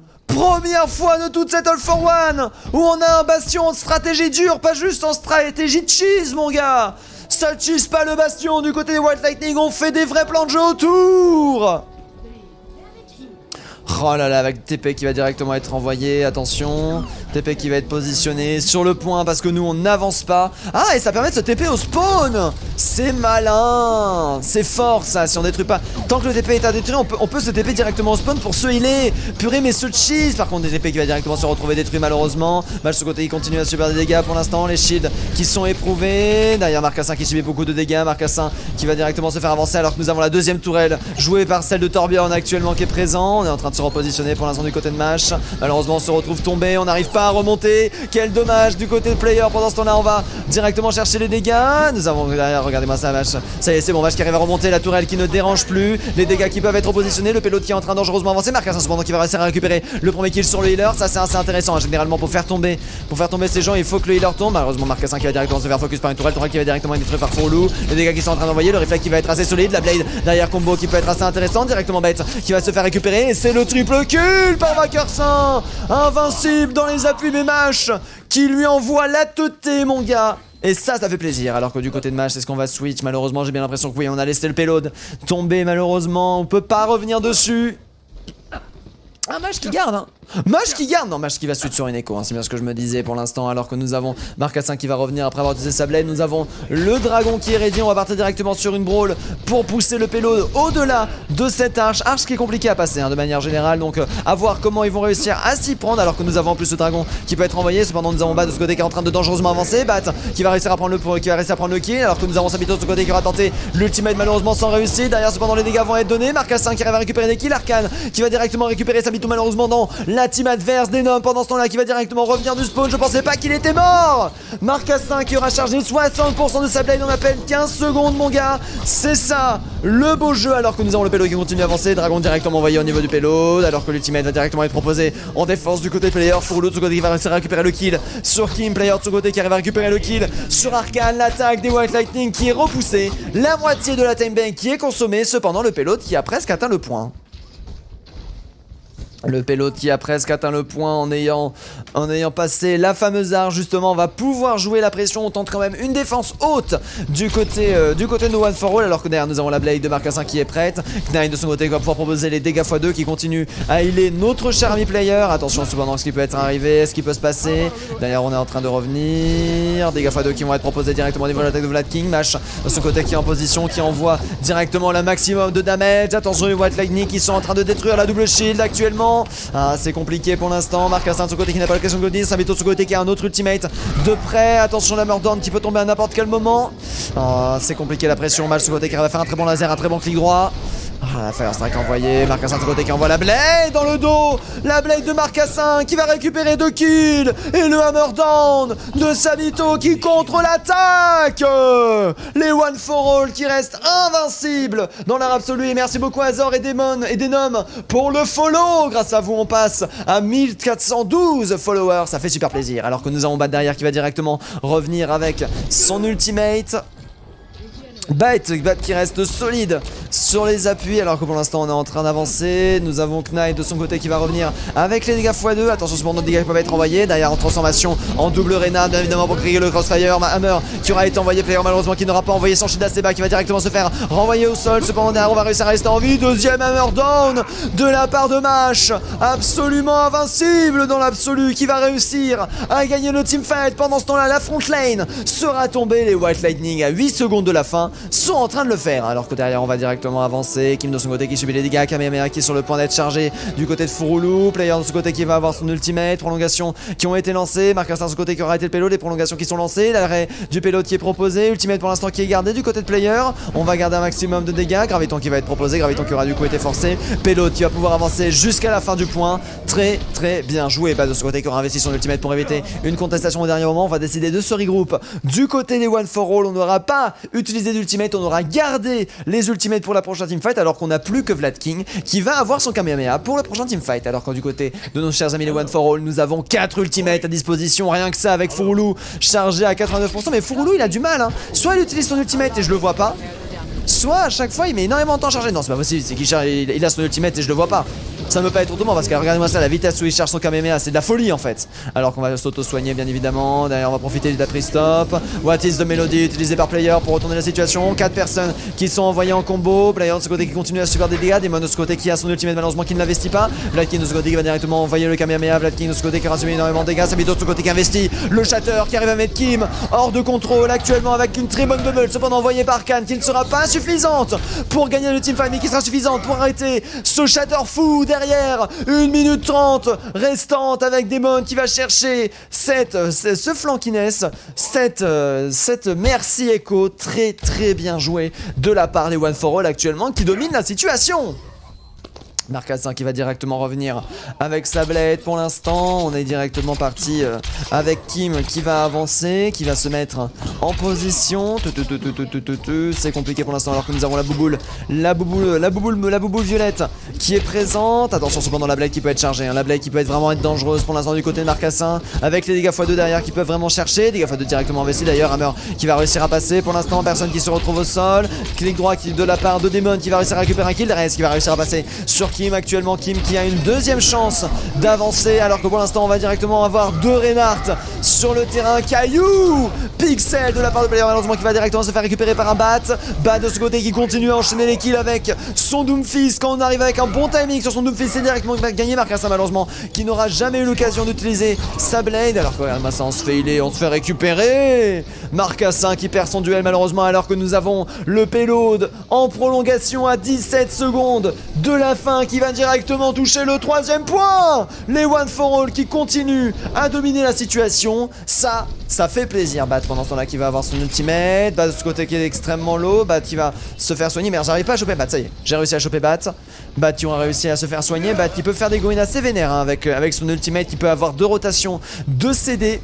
de toute cette All for One où on a un bastion en stratégie dure, pas juste en stratégie de cheese mon gars. Ça cheese pas le bastion du côté des White Lightning, on fait des vrais plans de jeu autour. Oh là là, avec TP qui va directement être envoyé, attention. TP qui va être positionné sur le point parce que nous on n'avance pas. Ah, et ça permet de se TP au spawn. C'est malin. C'est fort ça, si on détruit pas. Tant que le TP est à détruire, on peut se TP directement au spawn pour se healer. Purée, mais ce cheese. Par contre, des TP qui va directement se retrouver détruit malheureusement. Match ce côté, il continue à subir des dégâts pour l'instant. Les shields qui sont éprouvés. Derrière Marcassin qui subit beaucoup de dégâts. Marcassin qui va directement se faire avancer alors que nous avons la deuxième tourelle jouée par celle de Torbjorn actuellement qui est présent. On est en train de se repositionner pour l'instant du côté de Mash. Malheureusement on se retrouve tombé, on n'arrive pas à remonter. Quel dommage du côté de Player. Pendant ce temps là on va directement chercher les dégâts. Nous avons derrière, regardez-moi ça Mash. Ça y est c'est bon, Mash qui arrive à remonter, la tourelle qui ne dérange plus. Les dégâts qui peuvent être repositionnés, le payload qui est en train dangereusement avancer. Marcassin cependant qui va réussir à récupérer le premier kill sur le healer. Ça c'est assez intéressant généralement pour faire tomber ces gens il faut que le healer tombe. Malheureusement Marcassin qui va directement se faire focus par une tourelle qui va directement être détruite par Furlou. Les dégâts qui sont en train d'envoyer, le réflexe qui va être assez solide, la blade derrière combo qui peut être assez intéressant, directement bête qui va se faire récupérer et c'est le triple kill par Marcassin, invincible dans les appuis, mais Mash qui lui envoie la teuté mon gars. Et ça fait plaisir, alors que du côté de Mash, c'est ce qu'on va switch. Malheureusement, j'ai bien l'impression que oui, on a laissé le payload tomber, malheureusement, on peut pas revenir dessus. Ah, Mash qui garde, hein. Mash qui garde. Non, Mash qui va switch sur une écho, hein. C'est bien ce que je me disais pour l'instant. Alors que nous avons Marcassin qui va revenir après avoir utilisé sa blade. Nous avons le dragon qui est ready. On va partir directement sur une brawl pour pousser le payload au-delà de cette arche. Arche qui est compliquée à passer, hein, de manière générale. Donc à voir comment ils vont réussir à s'y prendre. Alors que nous avons en plus ce dragon qui peut être envoyé. Cependant nous avons Bat de ce côté qui est en train de dangereusement avancer. Bat qui va réussir à prendre le kill. Alors que nous avons Sabito de ce côté qui aura tenté l'ultimate malheureusement sans réussite. Derrière cependant les dégâts vont être donnés. Marcassin qui arrive à récupérer des kills. Arcane qui va directement récupérer Sabito malheureusement dans la team adverse. Denom pendant ce temps là qui va directement revenir du spawn. Je pensais pas qu'il était mort. Marcassin qui aura chargé 60% de sa blade en à peine 15 secondes mon gars. C'est ça le beau jeu. Alors que nous avons le payload qui continue à avancer. Dragon directement envoyé au niveau du payload. Alors que l'ultimate va directement être proposé en défense du côté player. Furlou de ce côté qui va réussir à récupérer le kill sur Kim. Player de ce côté qui arrive à récupérer le kill sur Arcane. L'attaque des White Lightning qui est repoussée. La moitié de la time bank qui est consommée. Cependant le payload qui a presque atteint le point. Le Pélo qui a presque atteint le point en ayant passé la fameuse arche justement va pouvoir jouer la pression. On tente quand même une défense haute du côté de One for All, alors que derrière nous avons la Blade de Marcassin qui est prête. Knight de son côté va pouvoir proposer les dégâts x2 qui continue à healer notre cher ami player. Attention cependant ce qui peut être arrivé, ce qui peut se passer. Derrière on est en train de revenir. Dégâts x2 qui vont être proposés directement au niveau de l'attaque de Vlad King. Mash de son côté qui est en position, qui envoie directement le maximum de damage. Attention les White Lightning qui sont en train de détruire la double shield actuellement. Ah, c'est compliqué pour l'instant. Marcassin de son côté qui n'a pas l'occasion de Godin. Sabito de son côté qui a un autre ultimate de près. Attention la Mordorn qui peut tomber à n'importe quel moment. Ah, c'est compliqué la pression. Mal de son côté qui arrive à faire un très bon laser, un très bon clic droit. Ah, la Fire Strike envoyée. Marcassin de son côté qui envoie la Blade dans le dos. La Blade de Marcassin qui va récupérer 2 kills. Et le Hammer Down de Sabito qui contre-l'attaque. Les One for All qui restent invincibles dans l'art absolu. Et merci beaucoup à Azor et Denom pour le follow. Grâce à vous, on passe à 1412 followers. Ça fait super plaisir. Alors que nous avons Bat derrière qui va directement revenir avec son ultimate. Bat qui reste solide sur les appuis alors que pour l'instant on est en train d'avancer. Nous avons Knight de son côté qui va revenir avec les dégâts x2. Attention cependant, les dégâts peuvent être envoyés. Derrière en transformation en double Rena bien évidemment pour créer le crossfire. Hammer qui aura été envoyé, player malheureusement qui n'aura pas envoyé son shield assez bas, qui va directement se faire renvoyer au sol. Cependant derrière on va réussir à rester en vie. Deuxième Hammer down de la part de Mash, absolument invincible dans l'absolu, qui va réussir à gagner le teamfight. Pendant ce temps là la front lane sera tombée. Les White Lightning à 8 secondes de la fin sont en train de le faire, alors que derrière on va directement avancer. Kim de son côté qui subit les dégâts, Kamehameha qui est sur le point d'être chargé du côté de Furulu, player de son côté qui va avoir son ultimate, prolongations qui ont été lancées, Marcassin de son côté qui aura arrêté le pélo, les prolongations qui sont lancées, l'arrêt du pélo qui est proposé, ultimate pour l'instant qui est gardé du côté de player. On va garder un maximum de dégâts, Graviton qui va être proposé, Graviton qui aura du coup été forcé, pélo qui va pouvoir avancer jusqu'à la fin du point. Très bien joué, Bas de son côté qui aura investi son ultimate pour éviter une contestation au dernier moment. On va décider de se regroupe du côté des One for All. On n'aura pas utilisé d'ultimate, on aura gardé les ultimates pour la prochaine teamfight, alors qu'on n'a plus que Vlad King qui va avoir son Kamehameha pour la prochaine teamfight. Alors que du côté de nos chers amis les One for All, nous avons 4 ultimates à disposition, rien que ça, avec Furulu chargé à 89%. Mais Furulu il a du mal, hein. Soit il utilise son ultimate et je le vois pas, soit à chaque fois il met énormément de temps chargé. Non, c'est pas possible, c'est qu'il a son ultimate et je le vois pas. Ça ne peut pas être autrement parce que regardez-moi ça, la vitesse où il charge son Kamehameha, c'est de la folie en fait. Alors qu'on va s'auto-soigner bien évidemment. Derrière on va profiter du Tapri Stop. What is the Melody utilisé par player pour retourner la situation. 4 personnes qui sont envoyées en combo. Player de ce côté qui continue à subir des dégâts. Demon de ce côté qui a son ultimate malheureusement qui ne l'investit pas. Vlad King de ce côté qui va directement envoyer le Kamehameha. Vlad King de ce côté qui aura subi énormément de dégâts. Sabito de ce côté qui investit le Shatter qui arrive à mettre Kim hors de contrôle actuellement avec une très bonne bubble. Cependant envoyée par Khan qui ne sera pas suffisante pour gagner le teamfight, mais qui sera suffisante pour arrêter ce Shatter fou derrière. 1 minute 30 restante avec Demon qui va chercher ce flankiness, cette merci Echo, très bien joué de la part des One for All actuellement qui domine la situation. Marcassin qui va directement revenir avec sa blade pour l'instant. On est directement parti avec Kim qui va avancer, qui va se mettre en position. C'est compliqué pour l'instant alors que nous avons la bouboule violette qui est présente. Attention cependant la blade qui peut être chargée, hein. La blade qui peut vraiment être dangereuse pour l'instant du côté de Marcassin avec les dégâts x2 derrière qui peuvent vraiment chercher. Dégâts x2 directement investi d'ailleurs. Hammer qui va réussir à passer pour l'instant. Personne qui se retrouve au sol. Clic droit de la part de Demon qui va réussir à récupérer un kill. Derrière qui va réussir à passer sur Kim actuellement, Kim qui a une deuxième chance d'avancer alors que pour l'instant on va directement avoir 2 Reinhardt sur le terrain. Caillou Pixel de la part de player malheureusement qui va directement se faire récupérer par un Bat de ce côté qui continue à enchaîner les kills avec son Doomfist. Quand on arrive avec un bon timing sur son Doomfist, c'est directement gagné. Marcassin malheureusement qui n'aura jamais eu l'occasion d'utiliser sa blade alors que regarde ça, on se fait healer, on se fait récupérer. Marcassin qui perd son duel malheureusement alors que nous avons le payload en prolongation à 17 secondes de la fin qui va directement toucher le 3e point. Les One for All qui continuent à dominer la situation. Ça fait plaisir. Bat pendant ce temps là qui va avoir son ultimate. Bat de ce côté qui est extrêmement low. Bat qui va se faire soigner. Mais j'arrive pas à choper Bat, ça y est. J'ai réussi à choper Bat. Bat qui aura réussi à se faire soigner. Bat qui peut faire des goins assez vénères hein, avec son ultimate qui peut avoir 2 rotations de CD.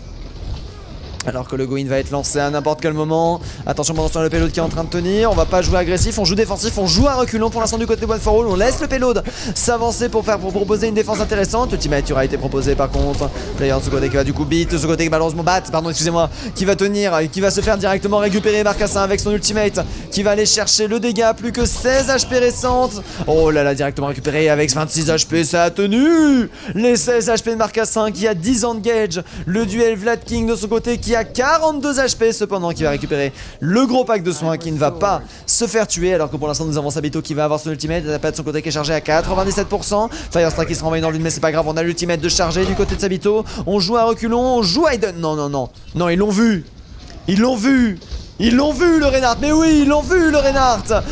Alors que le Goin va être lancé à n'importe quel moment. Attention pendant ce temps le payload qui est en train de tenir. On va pas jouer agressif, on joue défensif, on joue à reculons pour l'instant du côté de One for All. On laisse le payload s'avancer pour proposer une défense intéressante. Ultimate aura été proposé par contre. Player de ce côté qui va du coup beat, de ce côté qui malheureusement qui va tenir, qui va se faire directement récupérer Marcassin avec son ultimate. Qui va aller chercher le dégât, plus que 16 HP récentes. Oh là là, directement récupéré avec 26 HP, ça a tenu. Les 16 HP de Marcassin qui a 10 engage. Le duel Vlad King de son côté qui a 42 HP cependant, qui va récupérer le gros pack de soins, qui ne va pas se faire tuer, alors que pour l'instant nous avons Sabito qui va avoir son ultimate. La patte de son côté qui est chargée à 97%. Firestrike qui se renvoie dans l'une, mais c'est pas grave, on a l'ultimate de charger du côté de Sabito. On joue à reculons, on joue à Aiden. Non, ils l'ont vu. Ils l'ont vu. Ils l'ont vu le Reinhardt, mais oui, ils l'ont vu le Reinhardt.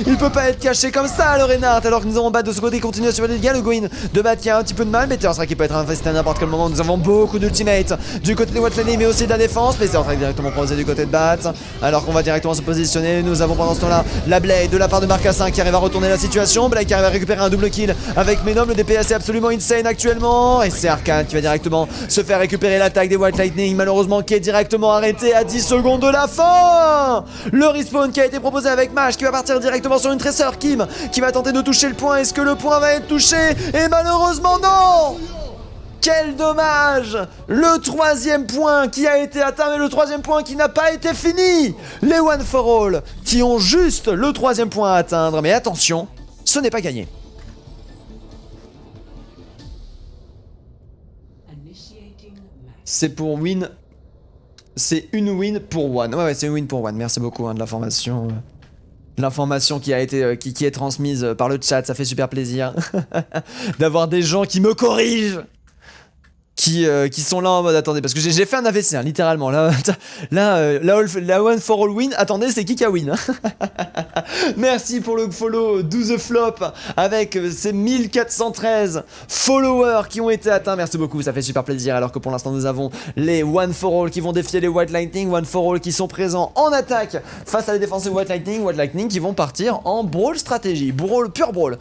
Il peut pas être caché comme ça le Reinhardt, alors que nous avons Bat de ce côté qui continue à surveiller les dégâts. Le Goin de Bat qui a un petit peu de mal, mais Terrastra qui peut être infesté à n'importe quel moment. Nous avons beaucoup d'ultimate du côté de Watlane, mais aussi de la défense. Mais c'est en train de directement proposer du côté de Bat, alors qu'on va directement se positionner. Nous avons pendant ce temps-là la Blade de la part de Marcassin qui arrive à retourner la situation. Blade qui arrive à récupérer un double kill avec Menom. Le DPS est absolument insane actuellement. Et c'est Arcane qui va directement se faire récupérer l'attaque des White Lightning, malheureusement qui est directement arrêté à 10 secondes de la fin. Le respawn qui a été proposé avec Mash qui va partir directement sur une Tracer. Kim qui va tenter de toucher le point. Est-ce que le point va être touché? Et malheureusement non. Quel dommage. Le troisième point qui a été atteint, mais le troisième point qui n'a pas été fini. Les One for All qui ont juste le troisième point à atteindre. Mais attention, ce n'est pas gagné. C'est pour win. C'est une win pour One. Ouais, c'est une win pour One. Merci beaucoup de l'information. L'information qui a été qui est transmise par le chat, ça fait super plaisir d'avoir des gens qui me corrigent. Qui sont là en mode attendez, parce que j'ai fait un AVC hein, littéralement la One for All win. Attendez, c'est qui a win? Merci pour le follow 12 flop avec ces 1413 followers qui ont été atteints. Merci beaucoup, ça fait super plaisir. Alors que pour l'instant nous avons les One for All qui vont défier les White Lightning. One for All qui sont présents en attaque face à les défenses White Lightning qui vont partir en brawl stratégie, pure brawl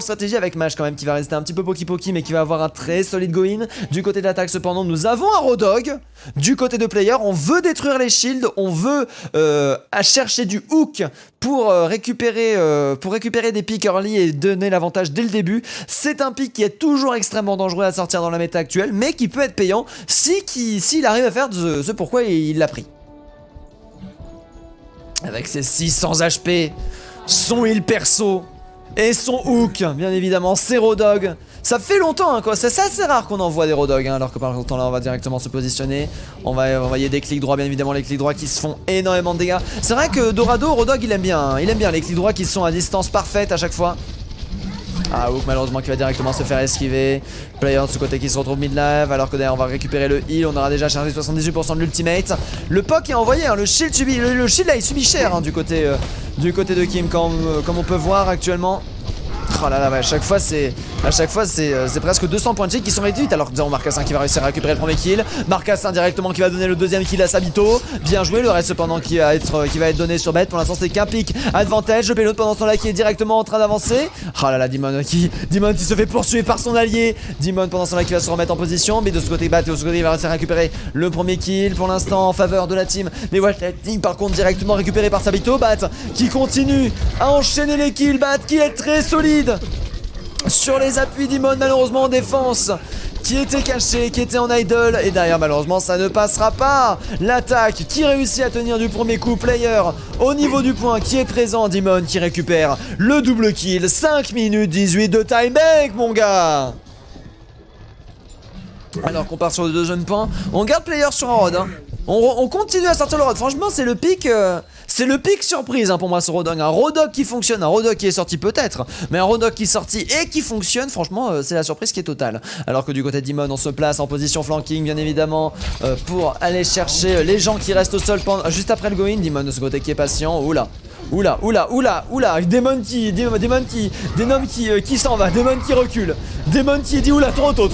stratégie avec Mash quand même qui va rester un petit peu poki mais qui va avoir un très solide go-in. Du côté de l'attaque cependant nous avons un Rodog. Du côté de player on veut détruire les shields, on veut chercher du hook pour récupérer des pics early et donner l'avantage dès le début. C'est un pic qui est toujours extrêmement dangereux à sortir dans la méta actuelle, mais qui peut être payant s'il arrive à faire ce pourquoi il l'a pris. Avec ses 600 HP, son heal perso et son hook, bien évidemment, c'est Rodog. Ça fait longtemps hein, quoi, c'est assez rare qu'on envoie des Rodog hein, alors que par contre là on va directement se positionner. On va envoyer des clics droits, bien évidemment les clics droits qui se font énormément de dégâts. C'est vrai que Dorado, Rodog il aime bien hein, il aime bien les clics droits qui sont à distance parfaite à chaque fois. Ah Hook malheureusement qui va directement se faire esquiver. Player de ce côté qui se retrouve mid-live, alors que derrière on va récupérer le heal. On aura déjà chargé 78% de l'ultimate. Le POC est envoyé hein, le shield subit, le shield là il subit cher hein, du côté de Kim comme on peut voir actuellement. Oh là là, à chaque fois c'est presque 200 points de check qui sont réduits. Alors que nous avons Marcassin qui va réussir à récupérer le premier kill. Marcassin directement qui va donner le deuxième kill à Sabito. Bien joué, le reste cependant qui va être donné sur Bet. Pour l'instant c'est qu'un pick advantage. Le payload pendant ce temps là qui est directement en train d'avancer. Oh là là, Demon qui se fait poursuivre par son allié. Demon pendant ce temps là qui va se remettre en position. Mais de ce côté Bat et de ce côté il va réussir à récupérer le premier kill. Pour l'instant en faveur de la team des White Lightning, par contre directement récupéré par Sabito. Bat qui continue à enchaîner les kills. Bat qui est très solide sur les appuis d'Imon, malheureusement en défense qui était caché, qui était en idle, et derrière malheureusement ça ne passera pas. L'attaque qui réussit à tenir du premier coup, player au niveau du point qui est présent, Demon qui récupère le double kill, 5 minutes 18 de time bank mon gars. Alors qu'on part sur le deuxième point, on garde player sur un rod hein. On continue à sortir le rod, franchement c'est le pic surprise hein, pour moi ce Rodog. Un Rodog qui fonctionne, un Rodog qui est sorti peut-être, mais un Rodog qui est sorti et qui fonctionne, franchement c'est la surprise qui est totale. Alors que du côté de Demon on se place en position flanking bien évidemment pour aller chercher les gens qui restent au sol juste après le go-in. Demon de ce côté qui est patient, oula. Demon qui s'en va, Demon qui recule, Demon qui dit oula trop tôt.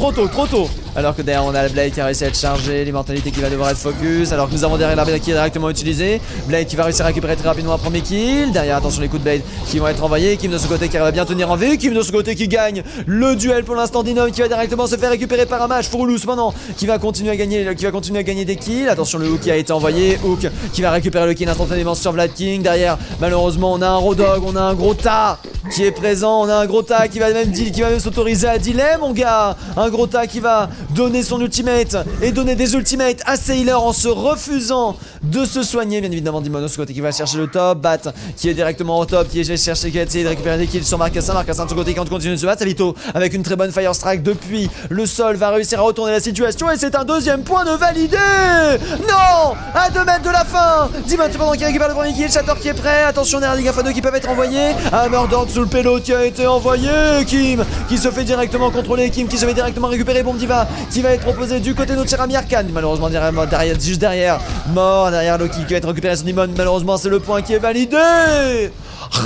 Alors que derrière on a la Blade qui a réussi à être chargé, l'immortalité qui va devoir être focus. Alors que nous avons derrière la Blade qui est directement utilisée. Blade qui va réussir à récupérer très rapidement un premier kill. Derrière attention les coups de Blade qui vont être envoyés. Kim de ce côté qui va bien tenir en vie. Kim de ce côté qui gagne le duel pour l'instant. Dinom qui va directement se faire récupérer par un match. Furulus maintenant qui va continuer à gagner des kills. Attention le hook qui a été envoyé. Hook qui va récupérer le kill instantanément sur Vlad King. Derrière malheureusement on a un Rodog, on a un gros tas qui est présent. On a un gros tas qui va même s'autoriser à delay mon gars. Un gros tas qui va donner son ultimate et donner des ultimates à Sailor en se refusant de se soigner. Bien évidemment Dimono ce côté qui va chercher le top. Bat qui est directement au top, qui a essayé de récupérer des kills sur Marcassin. Marcassin de ce côté qui continue de se battre. Savito avec une très bonne Fire Strike depuis le sol va réussir à retourner la situation et c'est un deuxième point de validé. Non, à 2 mètres de la fin. Dimon cependant qui récupère le premier kill. Shatter qui est prêt. Attention derrière les Gafado qui peuvent être envoyés. Hammerdorn sous le pélo qui a été envoyé. Kim qui se fait directement contrôler. Kim qui se fait directement récupérer. Bombe Diva qui va être proposé du côté de notre cher ami Arcane. Malheureusement derrière, juste derrière. Mort derrière Loki qui va être récupéré sur Dimon. Malheureusement c'est le point qui est validé.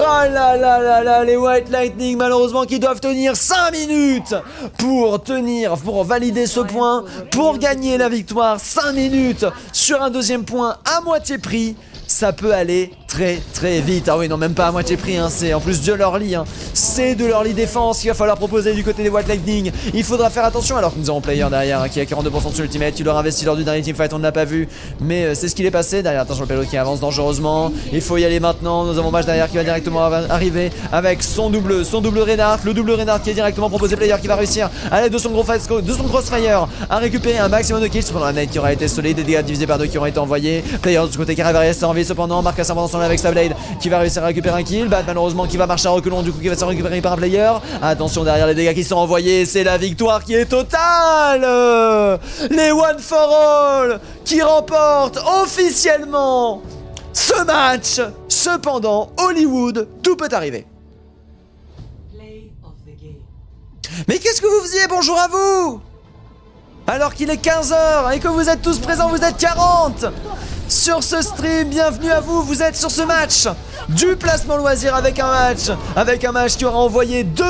Ah là là là là, les White Lightning malheureusement qui doivent tenir 5 minutes pour valider ce point, pour gagner la victoire. 5 minutes sur un deuxième point à moitié prix. Ça peut aller très très vite. Ah oui non même pas à moitié prix hein. C'est en plus de l'early hein. C'est de l'early défense qu'il va falloir proposer du côté des White Lightning. Il faudra faire attention alors que nous avons player derrière hein, qui a 42% sur l'ultimate. Tu leur investis lors du dernier teamfight, on ne l'a pas vu. Mais c'est ce qu'il est passé derrière. Attention le pélo qui avance dangereusement. Il faut y aller maintenant. Nous avons Mage derrière qui va directement arriver avec son double Reinhardt. Le double Reinhardt qui est directement proposé player qui va réussir à l'aide de son crossfire à récupérer un maximum de kills. Cependant la Nate qui aura été solide. Des dégâts divisés par 2 qui auront été envoyés. Player de ce côté qui arrive à rester en vie cependant. Marcassin pendant son avec sa Blade qui va réussir à récupérer un kill. Bat malheureusement qui va marcher à reculons du coup qui va se récupérer par un player. Attention derrière les dégâts qui sont envoyés. C'est la victoire qui est totale. Les One for All qui remportent officiellement ce match. Cependant Hollywood, tout peut arriver. Mais qu'est-ce que vous faisiez? Bonjour à vous. Alors qu'il est 15h et que vous êtes tous présents, vous êtes 40 sur ce stream, bienvenue à vous, vous êtes sur ce match du placement loisir avec un match qui aura envoyé 2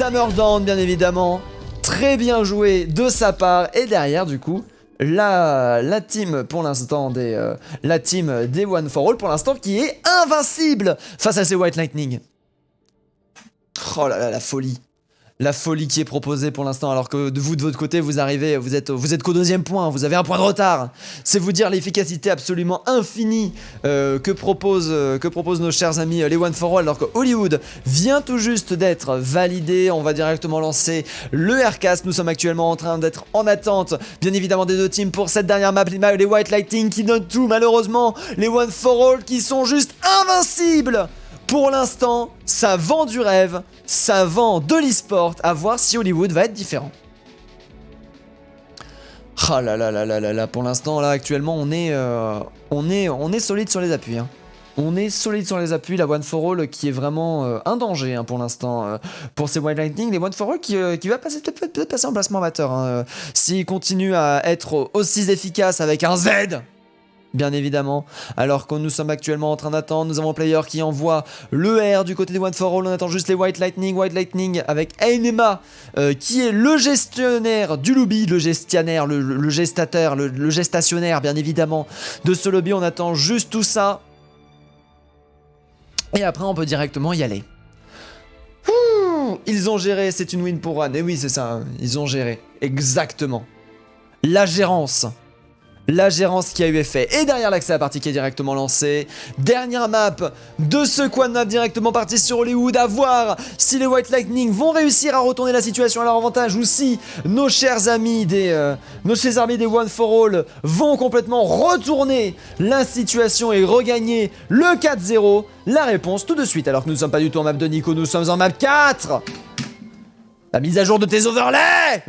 Hammerdorn bien évidemment. Très bien joué de sa part et derrière du coup la team pour l'instant la team des One for All pour l'instant qui est invincible face à ces White Lightning. Oh là là la folie. La folie qui est proposée pour l'instant alors que vous de votre côté vous arrivez, vous êtes qu'au 2e point, vous avez un point de retard. C'est vous dire l'efficacité absolument infinie que proposent nos chers amis les One for All alors que Hollywood vient tout juste d'être validé. On va directement lancer le Aircast. Nous sommes actuellement en train d'être en attente bien évidemment des 2 teams pour cette dernière map, les White Lightning qui donnent tout malheureusement, les One for All qui sont juste invincibles. Pour l'instant, ça vend du rêve, ça vend de l'e-sport, à voir si Hollywood va être différent. Ah là là là là là là, pour l'instant, là, actuellement, on est solide sur les appuis. Hein. On est solide sur les appuis, la One for All qui est vraiment un danger hein, pour l'instant pour ces White Lightning. Les One for All qui va peut-être passer en placement amateur hein, s'il continue à être aussi efficace avec un Z. Bien évidemment, alors que nous sommes actuellement en train d'attendre, nous avons un player qui envoie le R du côté des One for All, on attend juste les White Lightning avec Ainema qui est le gestionnaire du lobby, le gestationnaire bien évidemment de ce lobby, on attend juste tout ça et après on peut directement y aller. Ils ont géré, c'est une win pour One, et oui c'est ça, hein, ils ont géré, exactement. La gérance qui a eu effet. Et derrière l'accès à la partie qui est directement lancée. Dernière map de ce quad map directement parti sur Hollywood. À voir si les White Lightning vont réussir à retourner la situation à leur avantage ou si nos chers amis des One for All vont complètement retourner la situation et regagner le 4-0. La réponse tout de suite. Alors que nous ne sommes pas du tout en map de Nico, nous sommes en map 4. La mise à jour de tes overlays.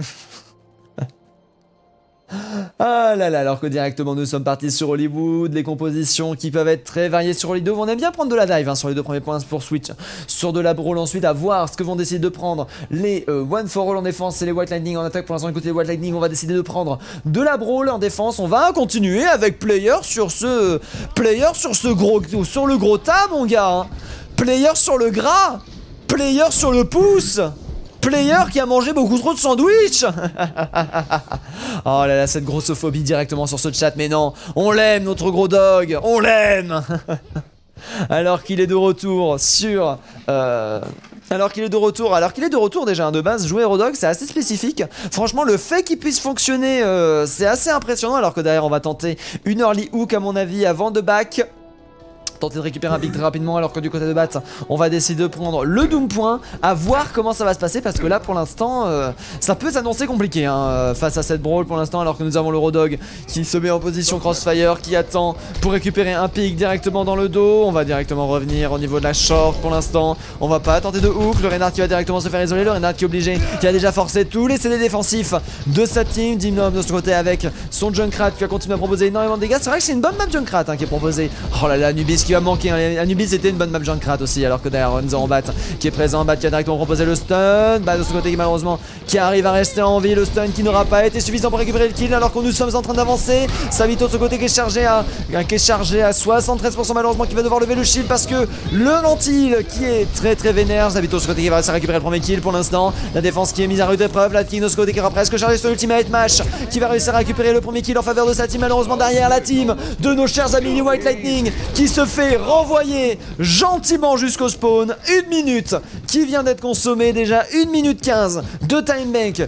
Ah là là, alors que directement nous sommes partis sur Hollywood, les compositions qui peuvent être très variées sur Hollywood. On aime bien prendre de la dive hein, sur les 2 premiers points pour Switch. Sur de la brawl ensuite, à voir ce que vont décider de prendre les One for All en défense et les White Lightning en attaque. Pour l'instant, écoutez, les White Lightning, on va décider de prendre de la brawl en défense. On va continuer avec player sur le gros tas, mon gars. Hein. Player sur le gras, player sur le pouce. Player qui a mangé beaucoup trop de sandwich. Oh là là, cette grossophobie directement sur ce chat. Mais non, on l'aime notre gros dog, on l'aime. Alors qu'il est de retour sur... Alors qu'il est de retour déjà hein, de base, jouer Aerodog c'est assez spécifique. Franchement le fait qu'il puisse fonctionner c'est assez impressionnant alors que derrière on va tenter une early hook à mon avis avant de back. Tenter de récupérer un pick très rapidement alors que du côté de Bat on va décider de prendre le Doom Point, à voir comment ça va se passer parce que là pour l'instant ça peut s'annoncer compliqué hein, face à cette brawl pour l'instant alors que nous avons le Rodog qui se met en position crossfire, qui attend pour récupérer un pick directement dans le dos. On va directement revenir au niveau de la short pour l'instant, on va pas tenter de hook, le Reinhardt qui va directement se faire isoler, le Reinhardt qui est obligé, qui a déjà forcé tous les CD défensifs de sa team. Dimnom de son côté avec son Junkrat qui va continuer à proposer énormément de dégâts. C'est vrai que c'est une bonne map Junkrat hein, qui est proposée. Oh là là, Anubis qui va manquer. Anubis c'était une bonne map Junkrat aussi alors que derrière nous avons Bat qui est présent, Bat qui a directement proposé le stun, Bat de son côté qui malheureusement qui arrive à rester en vie, le stun qui n'aura pas été suffisant pour récupérer le kill alors que nous sommes en train d'avancer. Savito de ce côté qui est chargé à 73% malheureusement, qui va devoir lever le shield parce que le Lentil qui est très vénère. Savito de ce côté qui va réussir à récupérer le premier kill pour l'instant, la défense qui est mise à rude épreuve, la King de ce côté qui aura presque chargé sur l'ultimate, Mash qui va réussir à récupérer le premier kill en faveur de sa team. Malheureusement derrière la team de nos chers amis les White Lightning qui se fait renvoyer gentiment jusqu'au spawn. Une minute qui vient d'être consommée déjà, 1 minute 15 de time bank.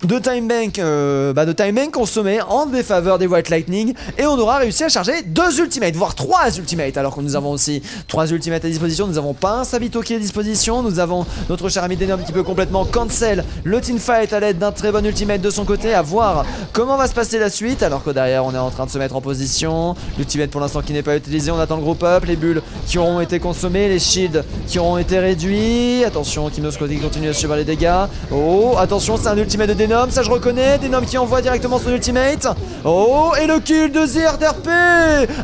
De time bank consommé en défaveur des White Lightning et on aura réussi à charger 2 ultimates, voire 3 ultimates alors que nous avons aussi 3 ultimates à disposition. Nous n'avons pas un Sabito qui est à disposition, nous avons notre cher ami Denom qui peut complètement cancel le teamfight à l'aide d'un très bon ultimate de son côté. À voir comment va se passer la suite alors que derrière on est en train de se mettre en position. L'ultimate pour l'instant qui n'est pas utilisé, on attend le group up, les bulles qui auront été consommées, les shields qui auront été réduits. Attention, Kim Scotty qui continue à subir les dégâts. Oh attention, c'est un ultimate de Denom, ça je reconnais, Denom qui envoie directement son ultimate. Oh, et le kill de ZRTRP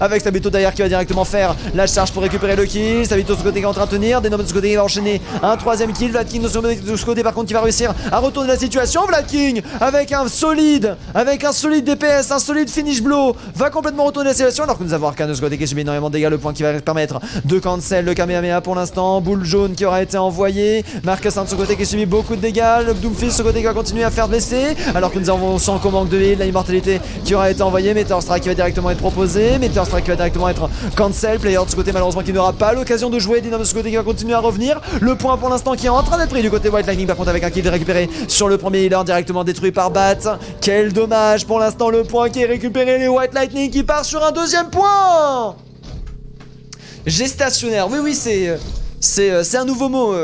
avec Sabito derrière qui va directement faire la charge pour récupérer le kill. Sabito de ce côté qui est en train de tenir, Denom de ce côté qui va enchaîner un 3ème kill. Vlad King de ce côté par contre qui va réussir à retourner la situation. Vlad King avec un solide DPS, un solide finish blow va complètement retourner la situation alors que nous avons Arcane de ce côté qui subit énormément de dégâts, le point qui va permettre de cancel le Kamehameha pour l'instant. Boule jaune qui aura été envoyé, Marcassin de ce côté qui subit beaucoup de dégâts, le Doomfist de ce côté qui va continuer à faire blesser alors que nous avons sans manque de heal, la immortalité qui aura été envoyée, Meteor Strike qui va directement être proposé, Meteor Strike qui va directement être cancel, Player de ce côté malheureusement qui n'aura pas l'occasion de jouer, Dynam de ce côté qui va continuer à revenir, le point pour l'instant qui est en train d'être pris du côté White Lightning par contre avec un kill récupéré sur le premier healer directement détruit par Bat. Quel dommage pour l'instant, le point qui est récupéré, les White Lightning qui part sur un 2ème point. Gestationnaire, oui c'est un nouveau mot,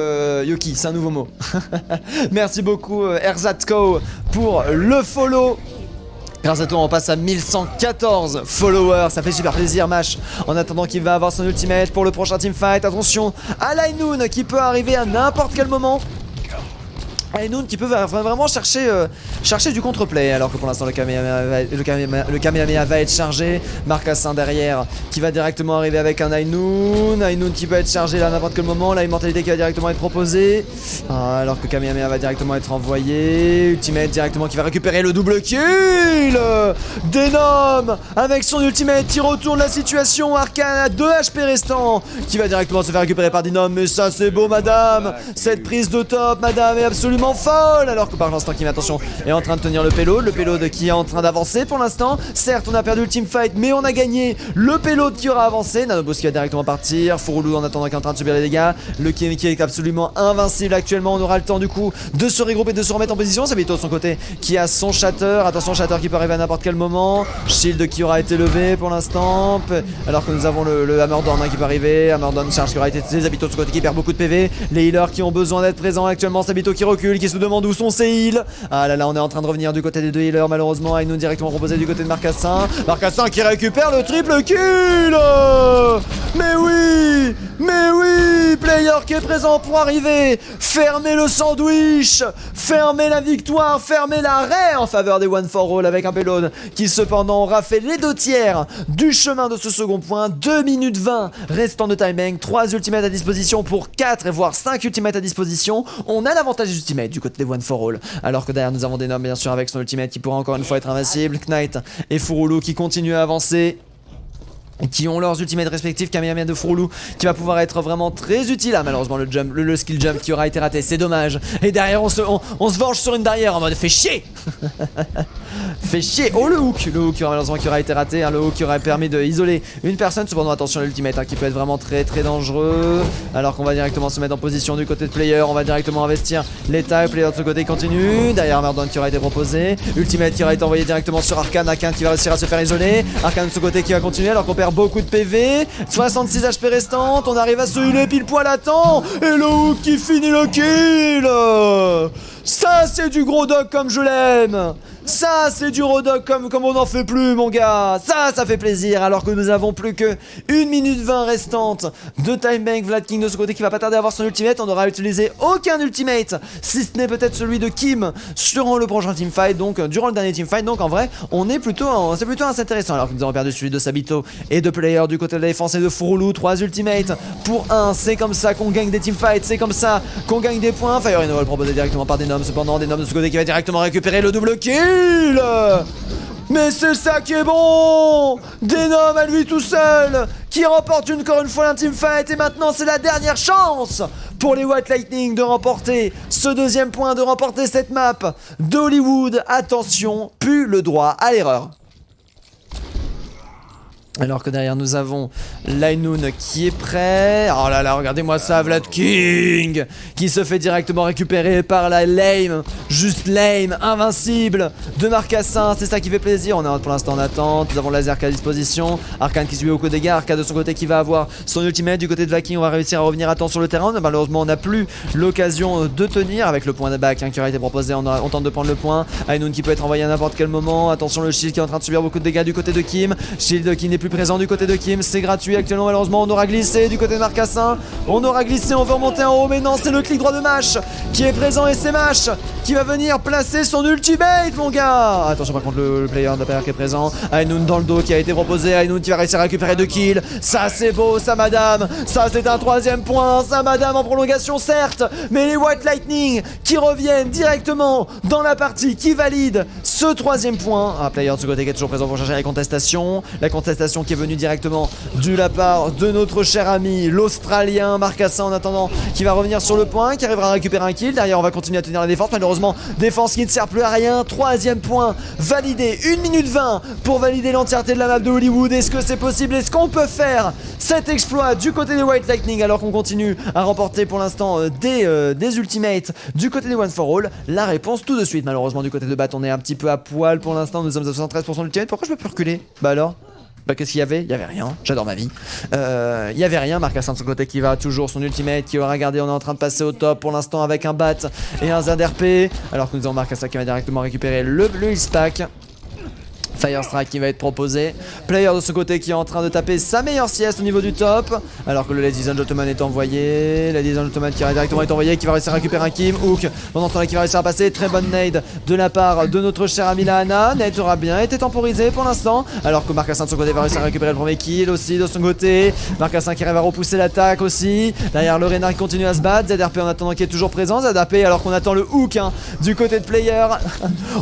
Yoki, c'est un nouveau mot. Merci beaucoup, Erzatko, pour le follow. Grâce à toi, on passe à 1114 followers. Ça fait super plaisir, Mash. En attendant qu'il va avoir son ultimate pour le prochain teamfight. Attention à Lainoun qui peut arriver à n'importe quel moment. Ainoun qui peut vraiment chercher du contre-play alors que pour l'instant le Kamehameha va être chargé. Marcassin derrière qui va directement arriver avec un Ainoun qui peut être chargé là à n'importe quel moment. La immortalité qui va directement être proposée alors que Kamehameha va directement être envoyé. Ultimate directement qui va récupérer le double kill. Denom avec son ultimate qui retourne la situation. Arcane à 2 HP restants qui va directement se faire récupérer par Denom. Mais ça c'est beau madame. Cette prise de top madame est absolument folle alors que par l'instant Kim attention est en train de tenir le payload qui est en train d'avancer pour l'instant. Certes on a perdu le teamfight mais on a gagné le payload qui aura avancé. Nanobos qui va directement partir, Fouroulou en attendant qui est en train de subir les dégâts, le Kim qui est absolument invincible actuellement. On aura le temps du coup de se regrouper, de se remettre en position. Sabito de son côté qui a son shatter, attention shatter qui peut arriver à n'importe quel moment, shield qui aura été levé pour l'instant alors que nous avons le Hammerdorn qui peut arriver, Hammerdorn charge qui aura été utilisé, Sabito de son côté qui perd beaucoup de PV, les healers qui ont besoin d'être présents actuellement, Sabito qui recule, qui se demande où sont ses heals. Ah là là, on est en train de revenir du côté des 2 healers malheureusement. Ainoun directement proposé du côté de Marcassin. Marcassin qui récupère le triple kill. Mais oui, Player qui est présent pour arriver, fermer le sandwich, fermer la victoire, fermer l'arrêt en faveur des One for All avec un payload qui cependant aura fait les 2 tiers du chemin de ce second point. 2 minutes 20 restant de timing, 3 ultimates à disposition pour 4 et voire 5 ultimates à disposition. On a l'avantage des ultimates du côté des One for All alors que derrière nous avons des noms bien sûr avec son ultimate qui pourra encore une fois être invincible. Knight et Fouroulou qui continuent à avancer. qui ont leurs ultimates respectifs. Kamehameha de Furulu qui va pouvoir être vraiment très utile. Ah, malheureusement le skill jump qui aura été raté, c'est dommage. Et derrière on se venge sur une barrière en mode fait chier. Fait chier. Oh, le hook qui aura malheureusement qui aura été raté, hein, le hook qui aurait permis d'isoler une personne. Cependant attention à l'ultimate, hein, qui peut être vraiment très dangereux. Alors qu'on va directement se mettre en position du côté de player. On va directement investir l'état. Player de ce côté continue. Derrière Merdon qui aura été proposé. Ultimate qui aura été envoyé directement sur Arcane. Arcane qui va réussir à se faire isoler. Arcane de ce côté qui va continuer alors qu'on perd beaucoup de PV. 66 HP restantes. On arrive à se healer pile poil à temps. Et le hook qui finit le kill. Ça c'est du gros dog comme je l'aime. Ça c'est du Rodog comme on n'en fait plus mon gars. Ça fait plaisir alors que nous avons plus que 1 minute 20 restante de time bank. Vlad King de ce côté qui va pas tarder à avoir son ultimate. On n'aura utilisé aucun ultimate si ce n'est peut-être celui de Kim sur le prochain teamfight, donc durant le dernier teamfight. Donc en vrai c'est plutôt assez intéressant alors que nous avons perdu celui de Sabito et de player du côté de la défense et de Furulu. 3 ultimates pour 1. C'est comme ça qu'on gagne des teamfights, c'est comme ça qu'on gagne des points. Fire Innova proposé directement par Denom. Cependant Denom de ce côté qui va directement récupérer le double kill. Mais c'est ça qui est bon. Denom à lui tout seul qui remporte encore une fois un teamfight. Et maintenant c'est la dernière chance pour les White Lightning de remporter ce deuxième point, de remporter cette map d'Hollywood. Attention, plus le droit à l'erreur. Alors que derrière nous avons Lainoun qui est prêt. Oh là là, regardez-moi ça, Vlad King qui se fait directement récupérer par la lame, juste lame, invincible de Marcassin. C'est ça qui fait plaisir. On est pour l'instant en attente. Nous avons laser à disposition. Arcane qui subit beaucoup de dégâts. Arcane de son côté qui va avoir son ultimate. Du côté de Vaking, on va réussir à revenir à temps sur le terrain. Malheureusement, on n'a plus l'occasion de tenir avec le point de back, hein, qui aurait été proposé. On tente de prendre le point. Lainoun qui peut être envoyé à n'importe quel moment. Attention, le shield qui est en train de subir beaucoup de dégâts du côté de Kim. Shield qui n'est plus présent du côté de Kim, c'est gratuit actuellement. Malheureusement on aura glissé du côté de Marcassin. On aura glissé, on veut remonter en haut, mais non, c'est le clic droit de Mash qui est présent. Et c'est Mash qui va venir placer son ultimate mon gars. Attention par contre le player d'APR qui est présent. Ainoun dans le dos qui a été proposé. Ainoun qui va réussir à récupérer 2 kills. Ça c'est beau, ça madame. Ça c'est un 3ème point. Ça madame en prolongation certes, mais les White Lightning qui reviennent directement dans la partie, qui valide ce 3ème point. Un player de ce côté qui est toujours présent pour chercher la contestation. La contestation qui est venue directement de la part de notre cher ami l'Australien Marcassin en attendant, qui va revenir sur le point, qui arrivera à récupérer un kill. Derrière on va continuer à tenir la défense. Malheureusement défense qui ne sert plus à rien. 3ème point validé. 1 minute 20 pour valider l'entièreté de la map de Hollywood. Est-ce que c'est possible? Est-ce qu'on peut faire cet exploit du côté des White Lightning alors qu'on continue à remporter pour l'instant des ultimates du côté des One for All? La réponse tout de suite. Malheureusement du côté de Bat on est un petit peu à poil pour l'instant. Nous sommes à 73% d'ultimate. Pourquoi je peux plus reculer? Bah alors? Bah qu'est-ce qu'il y avait? Il y avait rien, j'adore ma vie. Il y avait rien, Marcassin de son côté qui va toujours son ultimate, qui aura regardé, on est en train de passer au top pour l'instant avec un bat et un ZRP. Alors que nous avons Marcassin qui va directement récupérer le heal stack. Fire Strike qui va être proposé. Player de ce côté qui est en train de taper sa meilleure sieste au niveau du top. Alors que le Ladies and Gentlemen est envoyé. Ladies and Gentlemen qui va directement être envoyé, qui va réussir à récupérer un Kim. Hook pendant ce temps-là qui va réussir à passer. Très bonne nade de la part de notre cher ami Lahana. Nade aura bien été temporisé pour l'instant. Alors que Marcassin de son côté va réussir à récupérer le premier kill aussi de son côté. Marcassin qui arrive à repousser l'attaque aussi. Derrière le Renard qui continue à se battre. ZRP en attendant qui est toujours présent. ZRP alors qu'on attend le hook, hein, du côté de player.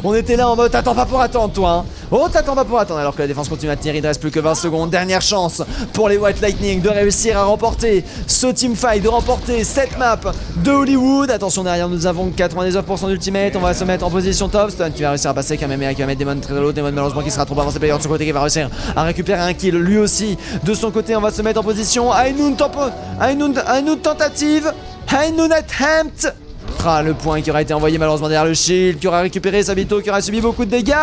On était là en mode t'attends pas pour attendre toi, hein. Oh t'attends pas pour attendre alors que la défense continue à tenir. Il ne reste plus que 20 secondes. Dernière chance pour les White Lightning de réussir à remporter ce teamfight, de remporter cette map de Hollywood. Attention derrière nous avons 99% d'ultimate. On va se mettre en position top. Stun qui va réussir à passer. Kamehameha qui va mettre Demon très de l'autre. Demon malheureusement qui sera trop avancé. Player de son côté qui va réussir à récupérer un kill lui aussi. De son côté on va se mettre en position. Ainoun tentative. Ainoun attempt. Le point qui aura été envoyé malheureusement derrière le shield, qui aura récupéré Sabito, qui aura subi beaucoup de dégâts.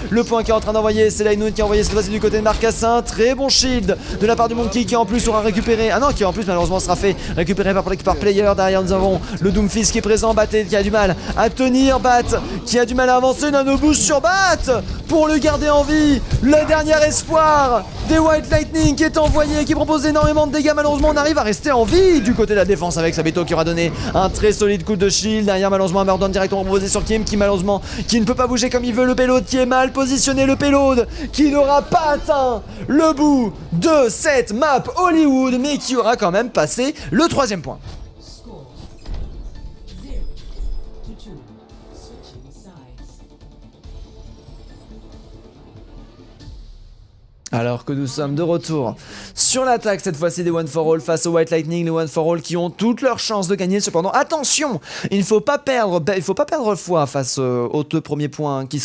Le point qui est en train d'envoyer, c'est Lainoun qui a envoyé cette fois-ci du côté de Marcassin. Très bon shield de la part du Monkey qui en plus aura récupéré. Ah non, qui en plus malheureusement sera fait récupérer par player. Derrière nous avons le Doomfist qui est présent. Bat qui a du mal à tenir. Bat qui a du mal à avancer. Nano boost sur Bat pour le garder en vie. Le dernier espoir des White Lightning qui est envoyé, qui propose énormément de dégâts. Malheureusement on arrive à rester en vie du côté de la défense avec Sabito qui aura donné un très solide coup de shield. Derrière malheureusement Murdon directement proposé sur Kim qui malheureusement qui ne peut pas bouger comme il veut. Le payload qui est mal positionné, le payload qui n'aura pas atteint le bout de cette map Hollywood mais qui aura quand même passé le 3ème point. Alors que nous sommes de retour sur l'attaque, cette fois-ci des One for All face aux White Lightning, les One for All qui ont toutes leurs chances de gagner. Cependant, attention, il ne faut pas perdre foi face aux deux premiers points qui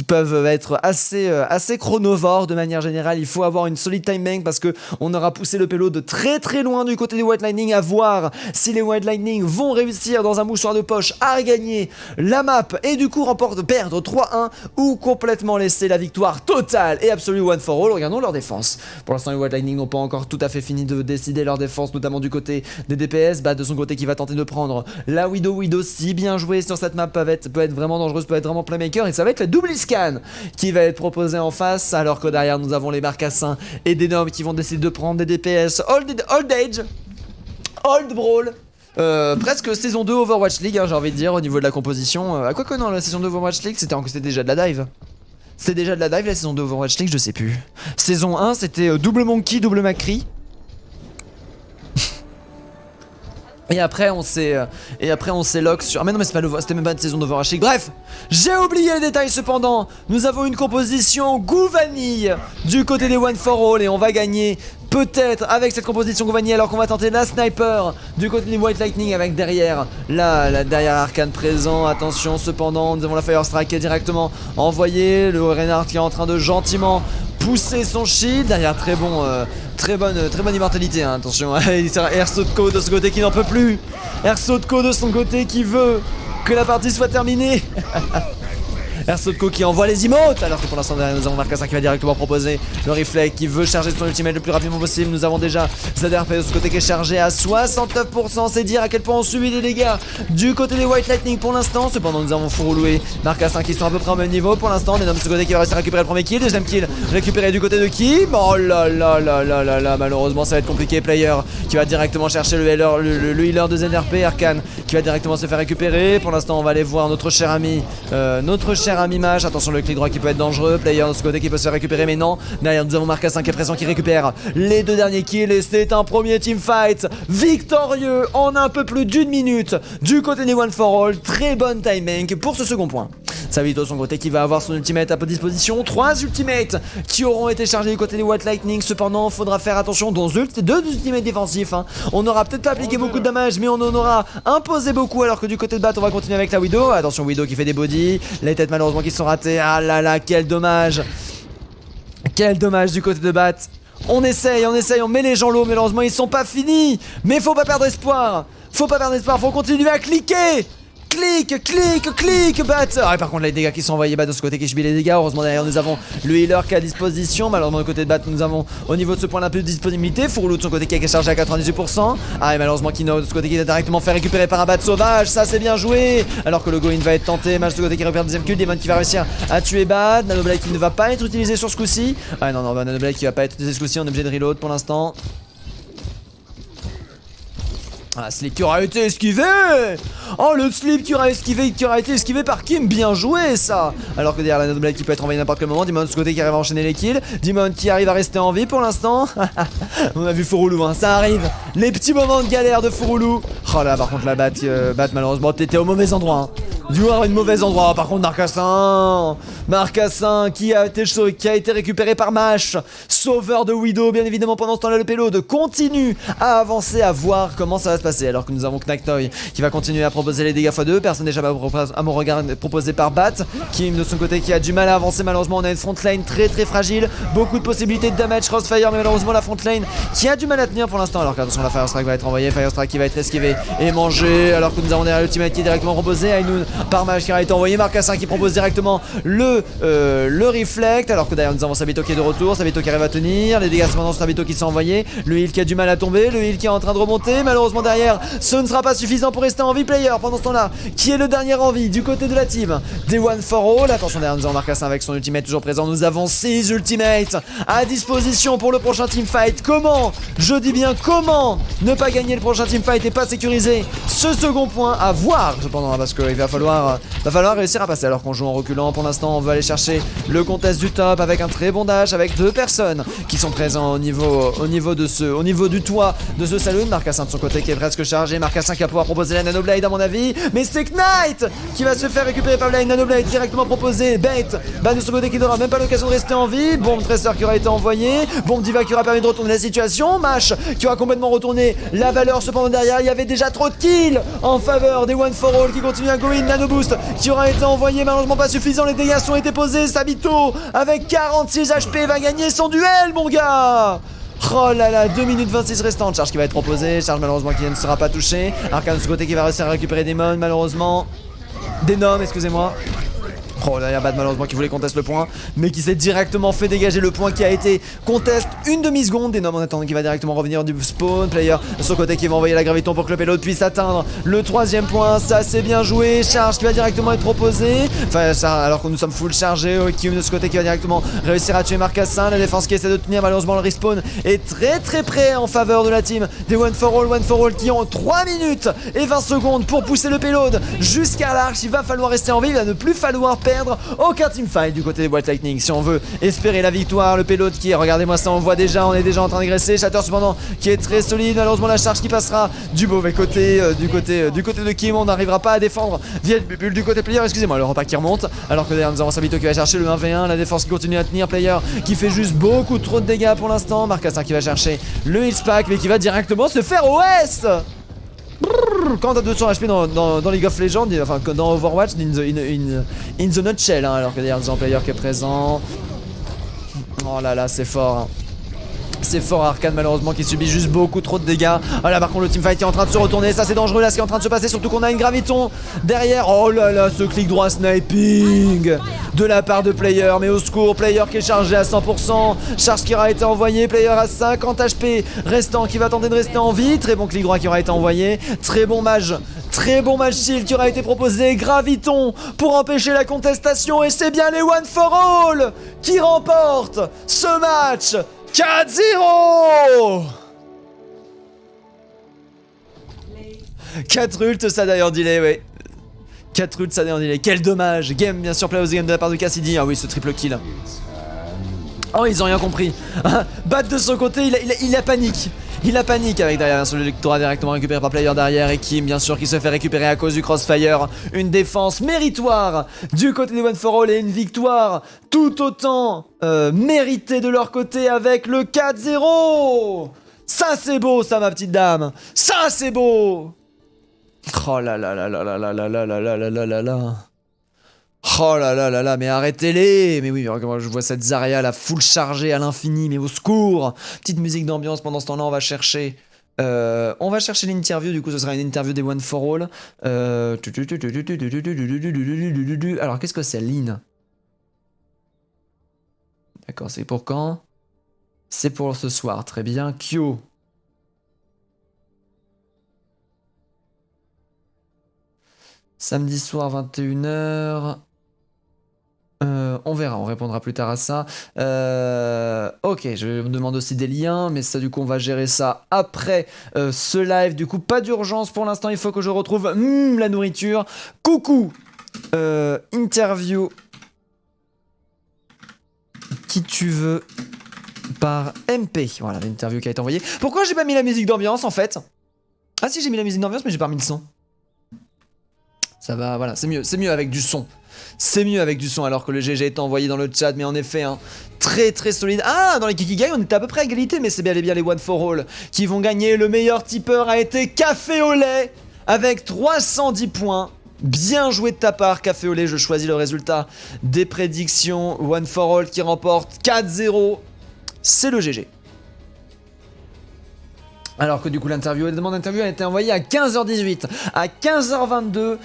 peuvent être assez chronovores de manière générale. Il faut avoir une solide time bank parce que on aura poussé le pélo de très très loin du côté des White Lightning, à voir si les White Lightning vont réussir dans un mouchoir de poche à gagner la map et du coup perdre 3-1 ou complètement laisser la victoire totale et absolue One for All. Regardons leur défense. Pour l'instant, les White Lightning n'ont pas encore tout à fait fini de décider leur défense, notamment du côté des DPS. Bat de son côté qui va tenter de prendre la Widow. Widow, si bien joué sur cette map, peut être vraiment dangereuse, peut être vraiment playmaker, et ça va être la double scan qui va être proposée en face, alors que derrière nous avons les Marcassins et des Noms qui vont décider de prendre des DPS Old Age, Old Brawl. Presque saison 2 Overwatch League, hein, j'ai envie de dire, au niveau de la composition. À quoi que non, la saison 2 Overwatch League, c'était déjà de la dive. C'était déjà de la dive, la saison 2 Overwatch League, je sais plus. Saison 1, c'était double Monkey, double Macri. Et après on s'est lock sur... Ah mais non mais c'était même pas une saison d'Overwatch League. Bref, j'ai oublié les détails cependant. Nous avons une composition goût vanille du côté des One for All et on va gagner peut-être avec cette composition goût vanille, alors qu'on va tenter la sniper du côté des White Lightning avec derrière derrière Arcane présent. Attention cependant, nous avons la Fire Strike qui est directement envoyée. Le Reinhardt qui est en train de gentiment pousser son shield. Derrière très bonne immortalité, hein, attention. Ersotko de ce côté qui n'en peut plus. Ersotko de son côté qui veut que la partie soit terminée. Ersotko qui envoie les emotes, alors que pour l'instant derrière nous avons Marcassin qui va directement proposer le reflect, qui veut charger son ultimate le plus rapidement possible. Nous avons déjà ZRP de ce côté qui est chargé à 69%, c'est dire à quel point on subit des dégâts du côté des White Lightning pour l'instant. Cependant nous avons Fouroulou et Marcassin qui sont à peu près au même niveau pour l'instant. Les hommes de ce côté qui va réussir à récupérer le premier kill, deuxième kill récupéré du côté de qui? Oh là là là là là là, malheureusement ça va être compliqué. Player qui va directement chercher le healer de ZRP, Arcane qui va directement se faire récupérer. Pour l'instant on va aller voir notre cher ami Mage. Attention le clic droit qui peut être dangereux. Player de ce côté qui peut se faire récupérer, mais non. Derrière nous avons Marcassin qui est présent, qui récupère les deux derniers kills et c'est un premier teamfight victorieux en un peu plus d'une minute du côté des One for All. Très bonne timing pour ce second point. Savito de son côté qui va avoir son ultimate à disposition. 3 ultimates qui auront été chargés du côté des White Lightning. Cependant, faudra faire attention dans deux ultimates défensifs, hein. On n'aura peut-être pas appliqué beaucoup de dommages, mais on en aura imposé beaucoup. Alors que du côté de Bat, on va continuer avec la Widow. Attention, Widow qui fait des bodies. Les têtes malheureusement qui sont ratées. Ah là là, quel dommage. Quel dommage du côté de Bat. On essaye, on met les gens low. Malheureusement, ils sont pas finis. Mais faut pas perdre espoir. Faut continuer à cliquer. Clic, Bat. Ah, par contre, les dégâts qui sont envoyés, Bat de ce côté qui subit les dégâts. Heureusement, derrière, nous avons le healer qui est à disposition. Malheureusement, du côté de Bat, nous avons au niveau de ce point là peu de disponibilité. Fouroulou de son côté qui est chargé à 98%. Ah, et malheureusement, Kino de ce côté qui est directement fait récupérer par un Bat sauvage. Ça, c'est bien joué. Alors que le go-in va être tenté. Mage de ce côté qui récupère le deuxième kill. Demon qui va réussir à tuer Bat. Nanoblade qui ne va pas être utilisé sur ce coup-ci. Ah, non, Nanoblade qui va pas être utilisé ce coup-ci. On est obligé de reload pour l'instant. Ah, slip qui aura été esquivé. Oh, le slip qui aura été esquivé par Kim. Bien joué ça. Alors que derrière la Nanoblade qui peut être envoyée n'importe quel moment. Demon de ce côté qui arrive à enchaîner les kills. Demon qui arrive à rester en vie pour l'instant. On a vu Fouroulou, hein, ça arrive. Les petits moments de galère de Fouroulou. Oh là, par contre la Bat malheureusement t'étais au mauvais endroit, hein. Du mauvais endroit. Par contre Marcassin qui a été récupéré par Mash, sauveur de Widow. Bien évidemment pendant ce temps là le payload continue à avancer, à voir comment ça va se passer. Alors que nous avons Knactoy qui va continuer à proposer les dégâts x2. Personne n'échappe à mon regard proposé par Bat. Kim de son côté qui a du mal à avancer. Malheureusement on a une front lane très fragile. Beaucoup de possibilités de damage crossfire, mais malheureusement la front lane qui a du mal à tenir pour l'instant. Alors qu'attention la Fire Strike va être envoyée. Fire Strike qui va être esquivé et mangé. Alors que nous avons derrière l'ultimate qui est directement proposé. Ainoun par Mage qui a été envoyé. Marcassin qui propose directement le reflect. Alors que derrière nous avons Sabito qui est de retour. Sabito qui arrive à tenir. Les dégâts cependant sur Sabito qui sont envoyés. Le heal qui a du mal à tomber. Le heal qui est en train de remonter. Malheureusement derrière ce ne sera pas suffisant pour rester en vie. Player pendant ce temps là qui est le dernier en vie du côté de la team des One for All. Attention derrière nous avons Marcassin avec son ultimate toujours présent. Nous avons 6 ultimates à disposition pour le prochain teamfight. Comment, je dis bien comment, ne pas gagner le prochain teamfight et pas sécuriser ce second point à voir cependant, parce qu'il va falloir falloir réussir à passer alors qu'on joue en reculant. Pour l'instant, on va aller chercher le contest du top avec un très bon dash, avec 2 personnes qui sont présents au niveau du toit de ce saloon. Marcassin de son côté qui est presque chargé. Marcassin qui va pouvoir proposer la Nanoblade à mon avis. Mais c'est Knight qui va se faire récupérer par la Nanoblade directement proposée. Bait de son côté qui n'aura même pas l'occasion de rester en vie. Bombe Tracer qui aura été envoyé. Bombe Diva qui aura permis de retourner la situation. Mash qui aura complètement retourné la valeur. Cependant derrière il y avait déjà trop de kills en faveur des One for All qui continuent à go in. Nano Boost qui aura été envoyé, malheureusement pas suffisant. Les dégâts sont été posés. Sabito avec 46 HP va gagner son duel mon gars. Oh là là, 2 minutes 26 restantes. Charge qui va être proposée. Charge malheureusement qui ne sera pas touchée. Arcane de ce côté qui va réussir à récupérer Demon malheureusement. Denom, excusez-moi. Oh là, il y a Bad malheureusement qui voulait conteste le point, mais qui s'est directement fait dégager le point qui a été conteste une demi-seconde. Denom en attendant qui va directement revenir du spawn. Player de son côté qui va envoyer la graviton pour que le payload puisse atteindre le 3ème point. Ça c'est bien joué. Charge qui va directement être proposé. Enfin ça, alors que nous sommes full chargés. Kim de ce côté qui va directement réussir à tuer Marcassin. La défense qui essaie de tenir, malheureusement le respawn est très près en faveur de la team des One for All qui ont 3 minutes et 20 secondes pour pousser le payload jusqu'à l'arche. Il va falloir rester en vie, il va ne plus falloir perdre aucun teamfight du côté des White Lightning si on veut espérer la victoire. Le payload qui est, regardez-moi ça, on voit déjà, on est déjà en train d'agresser. Shatter cependant qui est très solide, malheureusement la charge qui passera du mauvais côté, du côté de Kim. On n'arrivera pas à défendre via le bulle du côté player, excusez-moi, le repas qui remonte, alors que derrière nous avons Sabito qui va chercher le 1v1, la défense qui continue à tenir, player qui fait juste beaucoup trop de dégâts pour l'instant. Marcassin qui va chercher le heal pack mais qui va directement se faire OS. Quand t'as 200 HP dans League of Legends, enfin dans Overwatch, in the nutshell, hein, alors que derrière nous avons player qui est présent. Oh là là, c'est fort. Hein. C'est fort Arcane malheureusement qui subit juste beaucoup trop de dégâts. Ah là par contre le teamfight est en train de se retourner. Ça c'est dangereux là ce qui est en train de se passer. Surtout qu'on a une graviton derrière. Oh là là, ce clic droit sniping de la part de player. Mais au secours, player qui est chargé à 100%. Charge qui aura été envoyée. Player à 50 HP restant qui va tenter de rester en vie. Très bon clic droit qui aura été envoyé. Très bon mage shield qui aura été proposé. Graviton pour empêcher la contestation. Et c'est bien les One for All qui remportent ce match 4-0. 4 ults ça d'ailleurs delay, ouais. 4 ults ça d'ailleurs delay. Quel dommage. Game bien sûr, play of the game de la part de Cassidy. Ah oui, ce triple kill. Oh, ils ont rien compris. Bat de son côté, il a panique. Il a panique avec derrière sur l'électorat directement récupéré par player derrière. Et Kim bien sûr qui se fait récupérer à cause du crossfire. Une défense méritoire du côté des One for All et une victoire tout autant méritée de leur côté avec le 4-0. Ça c'est beau ça ma petite dame. Ça c'est beau. Oh là là là là là là là là là là là là là. Oh là là là là, mais arrêtez-les. Mais oui, je vois cette Zarya là full chargée à l'infini, mais au secours. Petite musique d'ambiance pendant ce temps-là, on va chercher l'interview, du coup ce sera une interview des One for All. Alors qu'est-ce que c'est, Lynn? D'accord, c'est pour quand? C'est pour ce soir, très bien. Kyo. Samedi soir 21h. On verra, on répondra plus tard à ça. Ok, je me demande aussi des liens, mais ça du coup on va gérer ça après ce live. Du coup pas d'urgence pour l'instant, il faut que je retrouve la nourriture. Coucou, interview qui tu veux par MP. Voilà l'interview qui a été envoyée. Pourquoi j'ai pas mis la musique d'ambiance en fait? Ah si, j'ai mis la musique d'ambiance mais j'ai pas mis le son. Ça va, voilà, c'est mieux avec du son. C'est mieux avec du son alors que le GG est envoyé dans le chat, mais en effet, hein, très solide. Ah, dans les Kikigai, on était à peu près à égalité, mais c'est bien les One for All qui vont gagner. Le meilleur tipeur a été Café au lait avec 310 points. Bien joué de ta part, Café au lait. Je choisis le résultat des prédictions. One for All qui remporte 4-0. C'est le GG. Alors que du coup la demande d'interview a été envoyée à 15h18. À 15h22,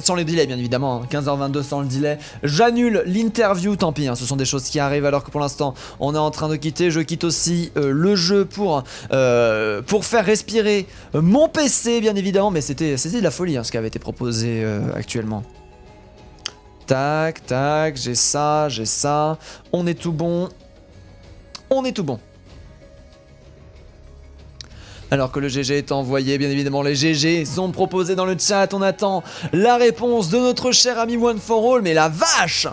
sans le delay bien évidemment, hein, 15h22 sans le delay, j'annule l'interview, tant pis, hein, ce sont des choses qui arrivent alors que pour l'instant on est en train de quitter. Je quitte aussi le jeu pour faire respirer mon PC bien évidemment, mais c'était de la folie hein, ce qui avait été proposé actuellement. Tac, tac, j'ai ça, on est tout bon. Alors que le GG est envoyé, bien évidemment, les GG sont proposés dans le chat. On attend la réponse de notre cher ami One for All. Mais la vache!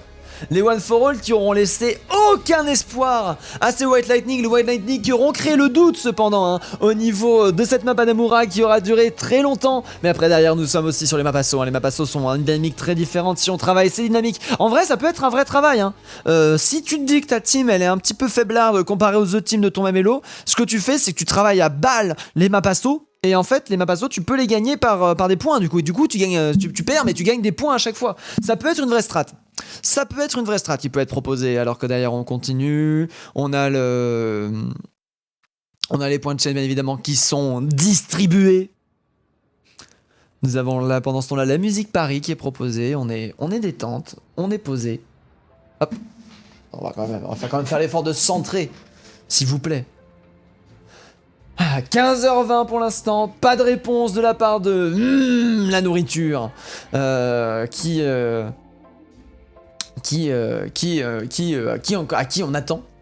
Les One for All qui auront laissé aucun espoir à ces White Lightning. Les White Lightning qui auront créé le doute cependant au niveau de cette map Hanamura qui aura duré très longtemps. Mais après derrière nous sommes aussi sur les maps ASSO. Les maps ASSO sont une dynamique très différente. Si on travaille ces dynamiques, en vrai ça peut être un vrai travail. Si tu te dis que ta team elle est un petit peu faiblarde comparée aux autres teams de ton MMLO, ce que tu fais c'est que tu travailles à balle les maps ASSO. Et en fait, les maps ASSO, tu peux les gagner par des points. Du coup, tu gagnes, tu perds, mais tu gagnes des points à chaque fois. Ça peut être une vraie strat. Ça peut être une vraie strat qui peut être proposée. Alors que derrière, on continue. On a les points de chaîne, bien évidemment, qui sont distribués. Nous avons là, pendant ce temps-là, la musique Paris qui est proposée. On est détente. On est posé. Hop. On va quand même faire l'effort de se centrer, s'il vous plaît. 15h20 pour l'instant, pas de réponse de la part de la nourriture à qui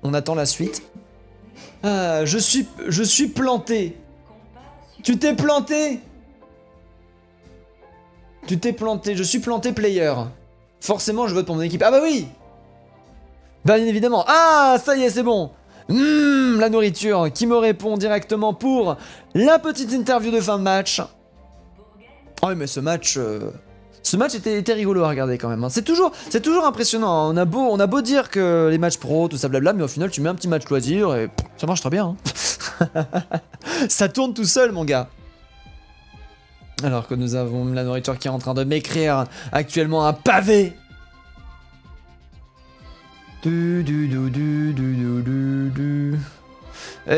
on attend la suite. Je suis planté. Tu t'es planté. Je suis planté player. Forcément je vote pour mon équipe. Ah bah oui. Bien évidemment. Ah ça y est c'est bon. La nourriture qui me répond directement pour la petite interview de fin de match. Oh oui mais ce match était rigolo à regarder quand même. C'est toujours impressionnant. On a beau dire que les matchs pro, tout ça blabla, mais au final tu mets un petit match loisir et ça marche très bien. Ça tourne tout seul mon gars. Alors que nous avons la nourriture qui est en train de m'écrire actuellement un pavé. Et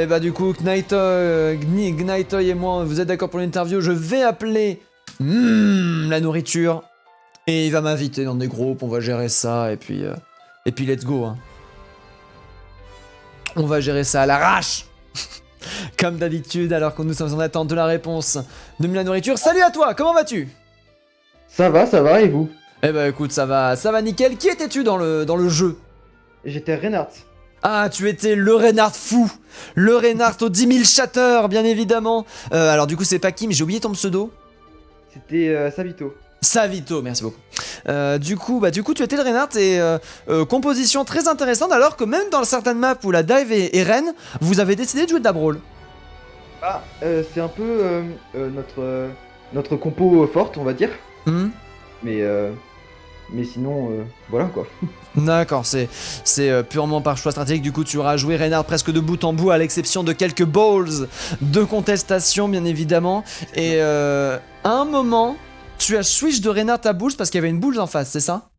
bah du coup Gnitoy et moi vous êtes d'accord pour l'interview. Je vais appeler la nourriture et il va m'inviter dans des groupes. On va gérer ça et puis let's go On va gérer ça à l'arrache. Comme d'habitude alors que nous sommes en attente de la réponse de la nourriture. Salut à toi, comment vas-tu? Ça va et vous? Eh bah écoute ça va nickel. Qui étais-tu dans le jeu? J'étais Reinhardt. Ah, tu étais le Reinhardt fou. Le Reinhardt aux 10 000 shatters, bien évidemment. Alors du coup, c'est pas qui, mais j'ai oublié ton pseudo. C'était Savito. Savito, merci beaucoup. Du coup, tu étais le Reinhardt et composition très intéressante, alors que même dans certaines maps où la dive est reine, vous avez décidé de jouer de la brawl. Ah, c'est un peu notre compo forte, on va dire. Mais sinon, voilà quoi. D'accord, c'est purement par choix stratégique. Du coup, tu auras joué Reinhardt presque de bout en bout, à l'exception de quelques balls de contestation, bien évidemment. Et à un moment, tu as switch de Reinhardt à Bulls parce qu'il y avait une Bulls en face, c'est ça?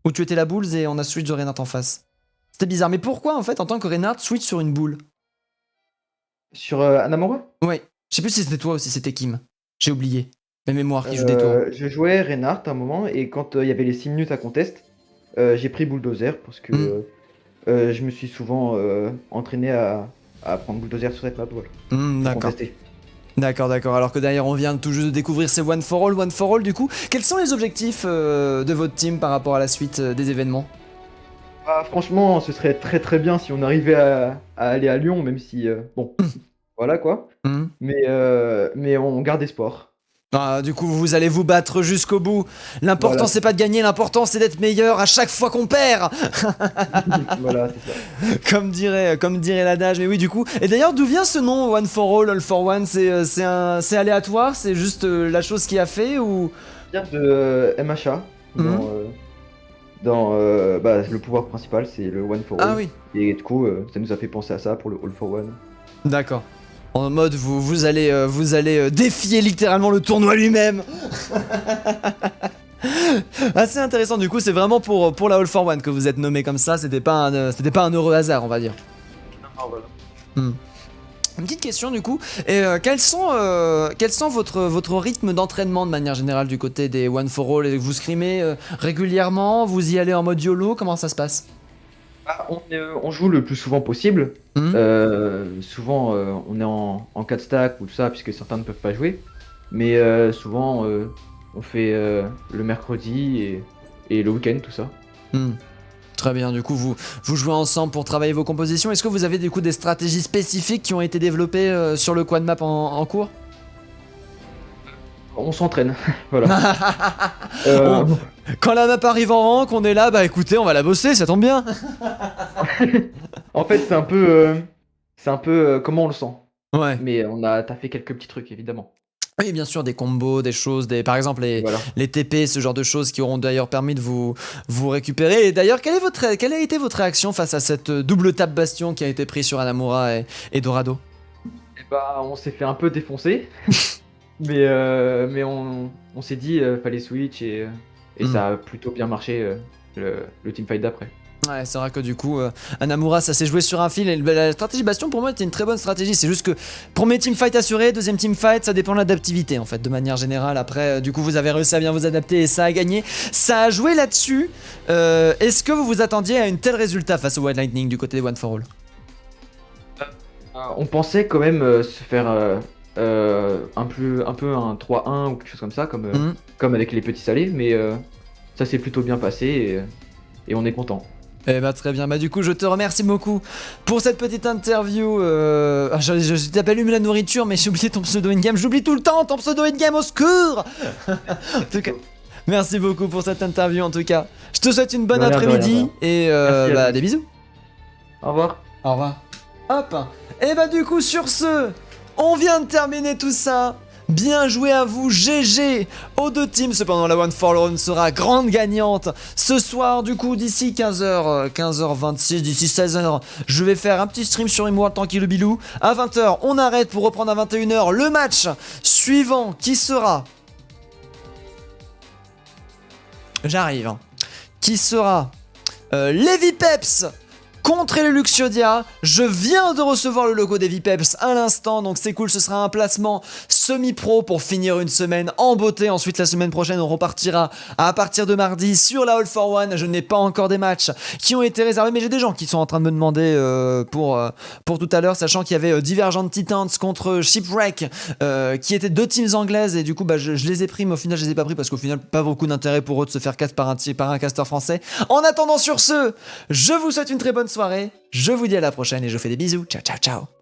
Ou tu étais la Bulls et on a switch de Reinhardt en face? C'était bizarre. Mais pourquoi, en fait, en tant que Reinhardt, switch sur une boule? Sur Hanamura? Ouais. Je sais plus si c'était toi ou si c'était Kim. J'ai oublié. La mémoire qui joue des tours. Je jouais Reinhardt à un moment et quand il y avait les 6 minutes à contest, j'ai pris Bulldozer parce que je me suis souvent entraîné à prendre Bulldozer sur cette map. Voilà. D'accord. D'accord. Alors que derrière, on vient tout juste de découvrir ces One for All, du coup. Quels sont les objectifs de votre team par rapport à la suite des événements? Franchement, ce serait très bien si on arrivait à aller à Lyon, même si, bon, voilà quoi. Mais on garde espoir. Ah, du coup, vous allez vous battre jusqu'au bout. L'important, Voilà. c'est pas de gagner, l'important, c'est d'être meilleur à chaque fois qu'on perd. Voilà, c'est ça. Comme dirait l'adage. Mais oui, du coup. Et d'ailleurs, d'où vient ce nom One for All for One? C'est aléatoire? C'est juste la chose qui a fait ou? Ça vient de MHA. Dans le pouvoir principal, c'est le One for All. Ah oui. Et du coup, ça nous a fait penser à ça pour le All for One. D'accord. En mode, vous allez défier littéralement le tournoi lui-même. Assez intéressant, du coup, c'est vraiment pour la All for One que vous êtes nommé comme ça. C'était pas un heureux hasard, on va dire. Ah, voilà. Une petite question, du coup. Et quels sont votre rythme d'entraînement de manière générale du côté des One for All? Vous scrimez régulièrement? Vous y allez en mode YOLO? Comment ça se passe? On joue le plus souvent possible. Souvent, on est en 4 stacks ou tout ça, puisque certains ne peuvent pas jouer. Mais souvent, on fait le mercredi et le week-end, tout ça. Très bien, du coup vous jouez ensemble pour travailler vos compositions. Est-ce que vous avez du coup des stratégies spécifiques qui ont été développées sur le quad map en cours? On s'entraîne, voilà. Euh, Quand la map arrive en rank, on est là, bah écoutez, on va la bosser, ça tombe bien. En fait, c'est un peu comment on le sent. Ouais. Mais t'as fait quelques petits trucs, évidemment. Oui, bien sûr, des combos, des choses, par exemple Voilà. les TP, ce genre de choses qui auront d'ailleurs permis de vous récupérer. Et d'ailleurs, quelle a été votre réaction face à cette double tape bastion qui a été prise sur Anamura et Dorado? Et bah, on s'est fait un peu défoncer. Mais on s'est dit, fallait switch et ça a plutôt bien marché le teamfight d'après. Ouais, c'est vrai que du coup, Anamura, ça s'est joué sur un fil. Et la stratégie Bastion, pour moi, était une très bonne stratégie. C'est juste que premier teamfight assuré, deuxième teamfight, ça dépend de l'adaptivité, en fait, de manière générale. Après, du coup, vous avez réussi à bien vous adapter et ça a gagné. Ça a joué là-dessus. Est-ce que vous vous attendiez à un tel résultat face au White Lightning du côté des One for All? On pensait quand même se faire un peu un 3-1 ou quelque chose comme ça, comme avec les petits salés, mais ça s'est plutôt bien passé et on est content. Eh bah très bien, bah du coup je te remercie beaucoup pour cette petite interview. Je t'appelle Hume la nourriture, mais j'ai oublié ton pseudo in-game. J'oublie tout le temps ton pseudo in-game, au secours. En tout cas, merci beaucoup pour cette interview en tout cas. Je te souhaite une bonne De rien, de rien, après-midi et Merci à vous. des bisous. Au revoir. Au revoir. Hop. Et bah du coup sur ce, on vient de terminer tout ça. Bien joué à vous, GG aux deux teams. Cependant la One for All sera grande gagnante ce soir. Du coup d'ici 15h, 15h26, d'ici 16h, je vais faire un petit stream sur Rimworld tranquille bilou. À 20h, on arrête pour reprendre à 21h le match suivant qui sera... J'arrive. Hein. Qui sera Levi Peps contre les Luxiodia. Je viens de recevoir le logo des Vipeps à l'instant, donc c'est cool, ce sera un placement semi-pro pour finir une semaine en beauté. Ensuite la semaine prochaine on repartira à partir de mardi sur la All for One. Je n'ai pas encore des matchs qui ont été réservés, mais j'ai des gens qui sont en train de me demander pour tout à l'heure, sachant qu'il y avait Divergent Titans contre Shipwreck qui étaient deux teams anglaises, et du coup bah, je les ai pris, mais au final je les ai pas pris parce qu'au final pas beaucoup d'intérêt pour eux de se faire cast par un caster français. En attendant, sur ce, je vous souhaite une très bonne soirée, je vous dis à la prochaine et je vous fais des bisous, ciao ciao ciao.